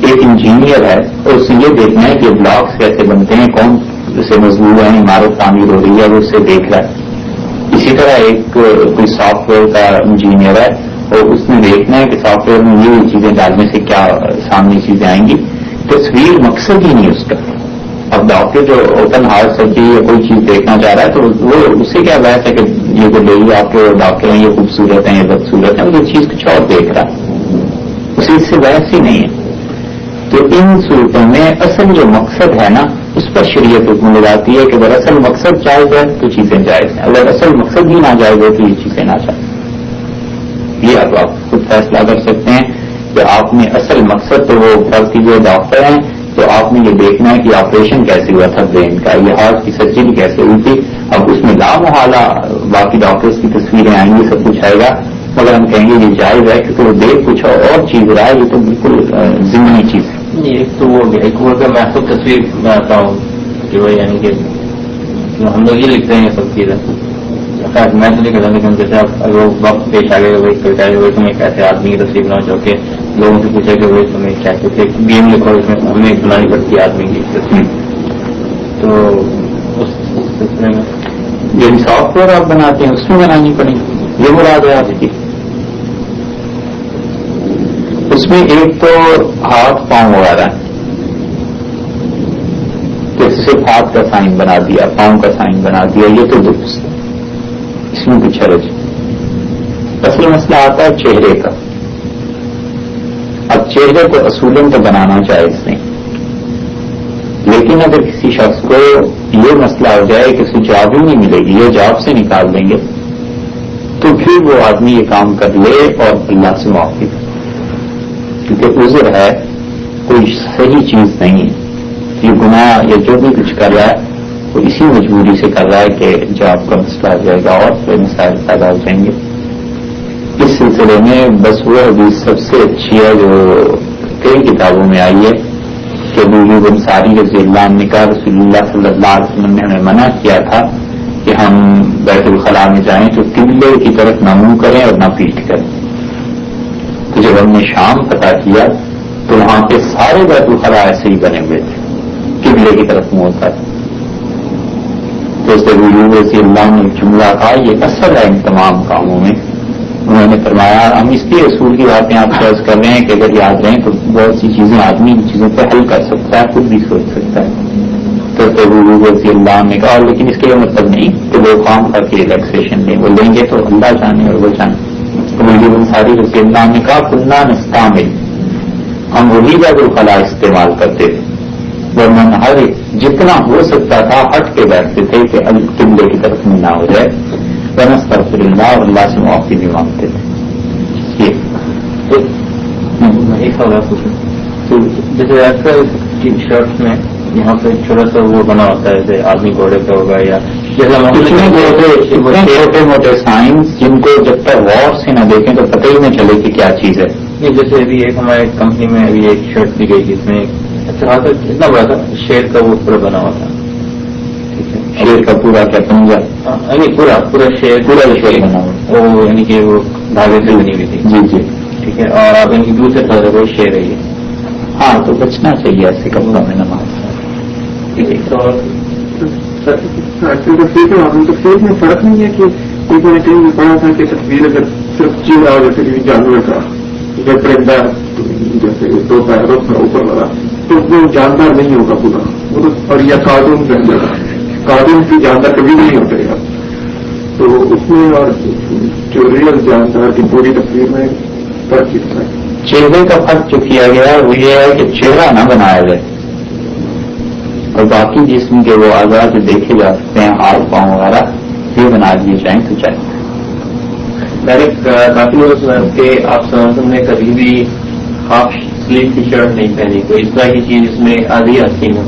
Speaker 1: ایک انجینئر ہے اور اسے یہ دیکھنا ہے کہ بلاکس کیسے بنتے ہیں, کون سے مضبوط ہیں, عمارت تعمیر ہو رہی ہے, وہ اسے دیکھ رہا ہے. اسی طرح ایک کوئی سافٹ ویئر کا انجینئر ہے اور اس نے دیکھنا ہے کہ سافٹ ویئر میں یہ چیزیں ڈالنے سے کیا سامنے چیزیں آئیں گی. تصویر مقصد ہی نہیں اس کا. اب ڈاکٹر جو اوپن ہارٹ سرجری یا کوئی چیز دیکھنا چاہ رہا ہے تو وہ اس سے کیا بحث ہے کہ یہ جو لے آپ کے ڈاکٹر ہیں یہ خوبصورت ہیں یہ بدصورت ہیں, وہ چیز کچھ اور دیکھ رہا ہے. اس سے بحث ہی نہیں ہے. تو ان صورتوں میں اصل جو مقصد ہے نا اس پر شریعت حکم لگاتی ہے کہ اگر اصل مقصد جائز ہے تو چیزیں جائز ہیں, اگر اصل مقصد ہی ناجائز ہے تو یہ چیزیں ناجائز. یہ اب آپ خود فیصلہ کر سکتے ہیں کہ آپ نے اصل مقصد تو وہ فرض کیجیے ڈاکٹر ہیں تو آپ نے یہ دیکھنا ہے کہ آپریشن کیسے ہوا تھا برین کا, یہ ہارٹ کی سرجری کیسے ہوئی تھی. اب اس میں لامحالہ باقی ڈاکٹرز کی تصویریں آئیں گی, سب کچھ آئے گا, مگر ہم کہیں گے یہ جائز ہے کیونکہ وہ دیکھ کچھ اور چیز رہا ہے, یہ تو بالکل ضمنی چیز ہے.
Speaker 4: ایک تو وہ ایک وہ کہ میں خود تصویر بناتا ہوں کہ وہ یعنی کہ ہم لوگ یہ لکھتے ہیں یہ سب چیزیں. میں تو نہیں کہتا لیکن جیسے آپ اگر وقت پیش آ گئے وہی پیش آ گئے وہی تمہیں ایسے آدمی کی تصویر بناؤ جو کہ لوگوں سے پوچھے کہ وہی تمہیں کیا کہتے گیم لکھو, اس میں ہمیں بنانی پڑتی ہے آدمی کی تصویر. تو اس سلسلے میں
Speaker 1: جو سافٹ ویئر آپ بناتے ہیں اس میں بنانی پڑے گی, یہ مراد ہے آپ کی. اس میں ایک تو ہاتھ پاؤں وغیرہ جیسے صرف ہاتھ کا سائن بنا دیا, پاؤں کا سائن بنا دیا, یہ تو درست ہے, اس میں کچھ حرج. اصل مسئلہ آتا ہے چہرے کا. اب چہرے کو اصولاً تو بنانا جائز نہیں, لیکن اگر کسی شخص کو یہ مسئلہ ہو جائے کہ اسے جاب ہی نہیں ملے گی, یہ جاب سے نکال دیں گے, تو پھر وہ آدمی یہ کام کر لے اور اللہ سے معافی دے, کیونکہ عذر ہے, کوئی صحیح چیز نہیں ہے. یہ گناہ یا جو بھی کچھ کر رہا ہے وہ اسی مجبوری سے کر رہا ہے کہ جاب کا مسئلہ آ جائے گا اور پھر مسائل پیدا ہو جائیں گے. اس سلسلے میں بس وہ حدیث سب سے اچھی ہے جو کئی کتابوں میں آئی ہے کہ ابو ایوب انصاری رضی اللہ عنہ نے کہا رسول اللہ صلی اللہ علیہ وسلم نے ہمیں منع کیا تھا کہ ہم بیت الخلاء میں جائیں تو قبلے کی طرف نہ منہ کریں اور نہ پیٹ کریں. تو جب ہم نے شام پتہ کیا تو وہاں پہ سارے بیت الخلاء ایسے ہی بنے ہوئے تھے, قبلے کی طرف منہ ہوتا ہے. تو اس ابو ایوب رضی اللہ نے ایک جملہ کہا, یہ اثر ہے ان تمام کاموں میں. انہوں نے فرمایا ہم اس لیے رسول کی باتیں آپ سے عرض کر رہے ہیں کہ اگر یاد رہیں تو بہت سی چیزیں آدمی ان چیزوں پہ حل کر سکتا ہے, خود بھی سوچ سکتا ہے. تو ابو ایوب رضی اللہ نے کہا لیکن اس کا یہ مطلب نہیں کہ وہ کام کر کے ریلیکسیشن لیں, وہ لیں گے تو اللہ جانے اور وہ جانے. ابو ایوب انصاری رضی اللہ نے کہا کننا نستعمل, ہم وہی بیت الخلاء استعمال کرتے تھے, ورنہ ہر جتنا ہو سکتا تھا ہٹ کے بیٹھتے تھے کہ قبلے کی طرف نہ ہو جائے, ونستغفر اللہ, اور اللہ سے معافی بھی مانگتے تھے.
Speaker 4: ایک سوال پوچھوں, جیسے آج کل ٹی شرٹ میں یہاں پہ چھوٹا سا وہ بنا ہوتا ہے جیسے آدمی گھوڑے کا ہوگا یا
Speaker 1: چھوٹے موٹے سائنس جن کو جب تک غور سے نہ دیکھیں تو پتہ ہی نہ چلے کہ کیا چیز ہے.
Speaker 4: جیسے ابھی ایک ہمارے کمپنی میں ابھی ایک شرٹ دی گئی جس میں اچھا اتنا بڑا تھا شیر کا وہ پورا بنا ہوا تھا.
Speaker 1: شیر کا پورا کیا سمجھا,
Speaker 4: یعنی پورا شیر
Speaker 1: بنا ہوا,
Speaker 4: وہ یعنی کہ وہ دھاگے سے بنی ہوئی تھی.
Speaker 1: جی جی
Speaker 4: ٹھیک ہے, اور آپ ان کی دوسرے طرح وہ شیر ہے یہ.
Speaker 1: ہاں تو بچنا چاہیے ایسے کپڑوں میں نماز.
Speaker 3: تصویر میں فرق نہیں ہے کہ کوئی میں نے کہیں بھی پڑھا تھا کہ تصویر اگر صرف چیڑا ہو جیسے کہ جانور کا یا پرندہ جیسے دو پیروں کا اوپر والا تو وہ جاندار نہیں ہوگا پورا, اور یا کارٹون کے اندر کارٹون کی جاندار کبھی نہیں ہوتا ہے. تو اس میں اور جو ریئل جاندار کی پوری تصویر میں فرق کتنا ہے؟
Speaker 1: چہرے کا فرق جو کیا گیا وہ یہ ہے کہ چہرہ نہ بنایا جائے اور باقی جسم کے وہ اعضاء جو دیکھے جا سکتے ہیں ہاتھ پاؤں وغیرہ یہ بنا دیے جائیں تو چاہیے.
Speaker 2: میں نے کافی لوگوں سنا کہ آپ سمجھ نے کبھی بھی ہاف سلیو کی شرٹ نہیں پہنی, تو اس طرح کی چیز اس میں آدھی آستین ہو,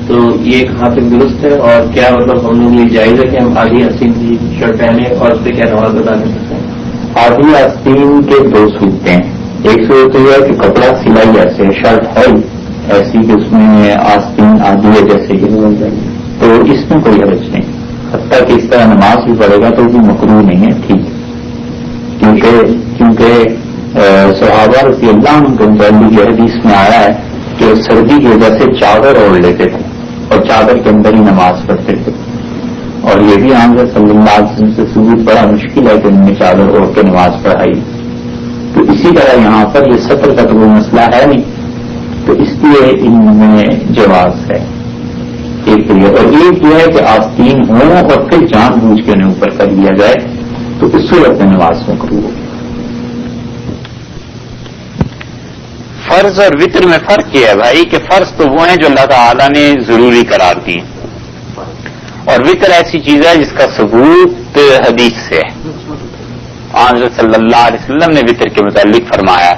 Speaker 2: تو یہ کہاں تک درست ہے اور کیا مطلب ہم لوگ یہ جائز ہے کہ ہم آدھی آستین کی شرٹ پہنے اور اس پہ کیا نماز ادا کر سکتے ہیں؟
Speaker 1: آدھی آستین کے دو صورتیں ہیں. ایک صورت یہ ہے کہ کپڑا سلائی ایسے شرٹ ہے ایسی کہ اس میں آستین آدھی ہے جیسے یہ, تو اس میں کوئی حرج نہیں. حتیٰ کہ اس طرح نماز بھی پڑھے گا تو بھی مکروہ نہیں ہے, ٹھیک, کیونکہ صحابہ رضی اللہ عنہ کے متعلق یہ حدیث میں آیا ہے کہ سردی کی وجہ سے چادر اوڑھ لیتے تھے اور چادر کے اندر ہی نماز پڑھتے تھے. اور یہ بھی حضرت صلی اللہ علیہ وسلم سے ثبوت بڑا مشکل ہے کہ انہوں نے چادر اوڑھ کے نماز پڑھائی. تو اسی طرح یہاں پر یہ سطر کا تو کوئی مسئلہ ہے نہیں, تو اس لیے ان میں جواز ہے. ایک تو یہ, اور ایک یہ ہے کہ آستین ہوں اور پھر جان بوجھ کے انہیں اوپر کر لیا جائے تو اس صورت میں نماز مکروہ ہو. فرض اور وطر میں فرق یہ ہے بھائی کہ فرض تو وہ ہیں جو اللہ تعالیٰ نے ضروری قرار دی، اور وطر ایسی چیز ہے جس کا ثبوت حدیث سے ہے. آن صلی اللہ علیہ وسلم نے وطر کے متعلق فرمایا.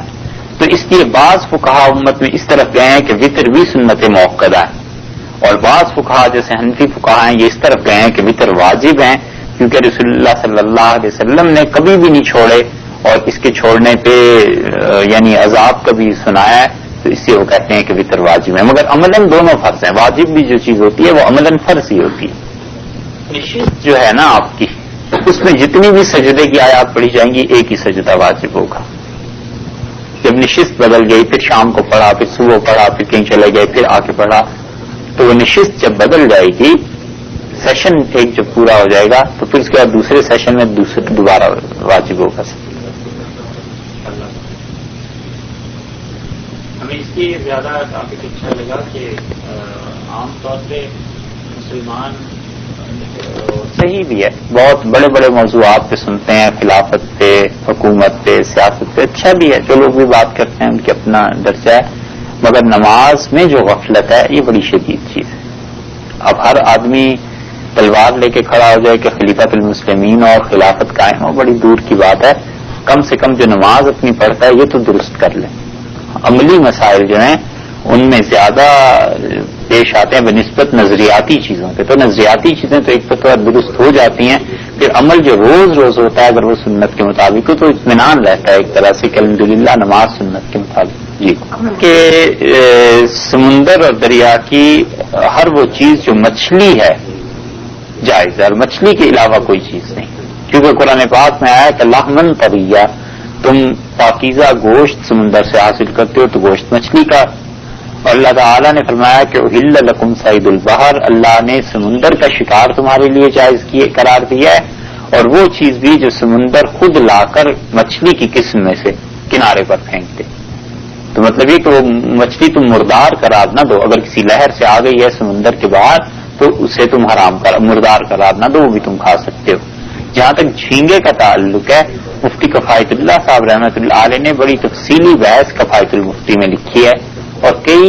Speaker 1: تو اس لیے بعض فقہا امت میں اس طرف گئے ہیں کہ وطر بھی سنت موقدہ ہے، اور بعض فقہا جیسے حنفی فقہا ہیں یہ اس طرف گئے ہیں کہ وطر واجب ہیں، کیونکہ رسول اللہ صلی اللہ علیہ وسلم نے کبھی بھی نہیں چھوڑے، اور اس کے چھوڑنے پہ یعنی عذاب کبھی سنایا ہے، تو اس سے وہ کہتے ہیں کہ وطر واجب ہے. مگر عملاً دونوں فرض ہیں. واجب بھی جو چیز ہوتی ہے وہ عملاً فرض ہی ہوتی ہے. نشست جو ہے نا آپ کی، اس میں جتنی بھی سجدے کی آیات پڑھی جائیں گی ایک ہی سجدہ واجب ہوگا. جب نشست بدل گئی، پھر شام کو پڑھا، پھر صبح پڑھا، پھر کہیں چلے گئے، پھر آ کے پڑھا، تو وہ نشست جب بدل جائے گی، سیشن ایک جب پورا ہو جائے گا تو پھر اس کے بعد دوسرے سیشن میں دوبارہ واجب ہوگا.
Speaker 4: ہمیں اس کی زیادہ کافی اچھا لگا کہ عام طور پہ مسلمان
Speaker 1: صحیح بھی ہے، بہت بڑے بڑے موضوعات پہ سنتے ہیں، خلافت پہ، حکومت پہ، سیاست پہ، اچھا بھی ہے، جو لوگ بھی بات کرتے ہیں ان کے اپنا درجہ ہے. مگر نماز میں جو غفلت ہے یہ بڑی شدید چیز ہے. اب ہر آدمی تلوار لے کے کھڑا ہو جائے کہ خلیفۃ المسلمین اور خلافت قائم ہو، بڑی دور کی بات ہے. کم سے کم جو نماز اپنی پڑھتا ہے یہ تو درست کر لے. عملی مسائل جو ہیں ان میں زیادہ پیش آتے ہیں بنسبت نظریاتی چیزوں کے. تو نظریاتی چیزیں تو ایک طرح درست ہو جاتی ہیں، پھر عمل جو روز روز ہوتا ہے اگر وہ سنت کے مطابق ہو تو اطمینان رہتا ہے ایک طرح سے کہ الحمدللہ نماز سنت کے مطابق. جی کہ سمندر اور دریا کی ہر وہ چیز جو مچھلی ہے جائز ہے، اور مچھلی کے علاوہ کوئی چیز نہیں، کیونکہ قرآن پاک میں آیا کہ لحمن طریہ، تم پاکیزہ گوشت سمندر سے حاصل کرتے ہو تو گوشت مچھلی کا. اور اللہ تعالیٰ نے فرمایا کہ احل لکم صید البحر، اللہ نے سمندر کا شکار تمہارے لیے جائز قرار دیا ہے، اور وہ چیز بھی جو سمندر خود لا کر مچھلی کی قسم میں سے کنارے پر پھینک دے. تو مطلب یہ کہ وہ مچھلی تم مردار قرار نہ دو، اگر کسی لہر سے آ گئی ہے سمندر کے باہر تو اسے تم مردار قرار نہ دو، وہ بھی تم کھا سکتے ہو. جہاں تک جھینگے کا تعلق ہے، مفتی کفایت اللہ صاحب رحمۃ اللہ علیہ نے بڑی تفصیلی بحث کفایت المفتی میں لکھی ہے، اور کئی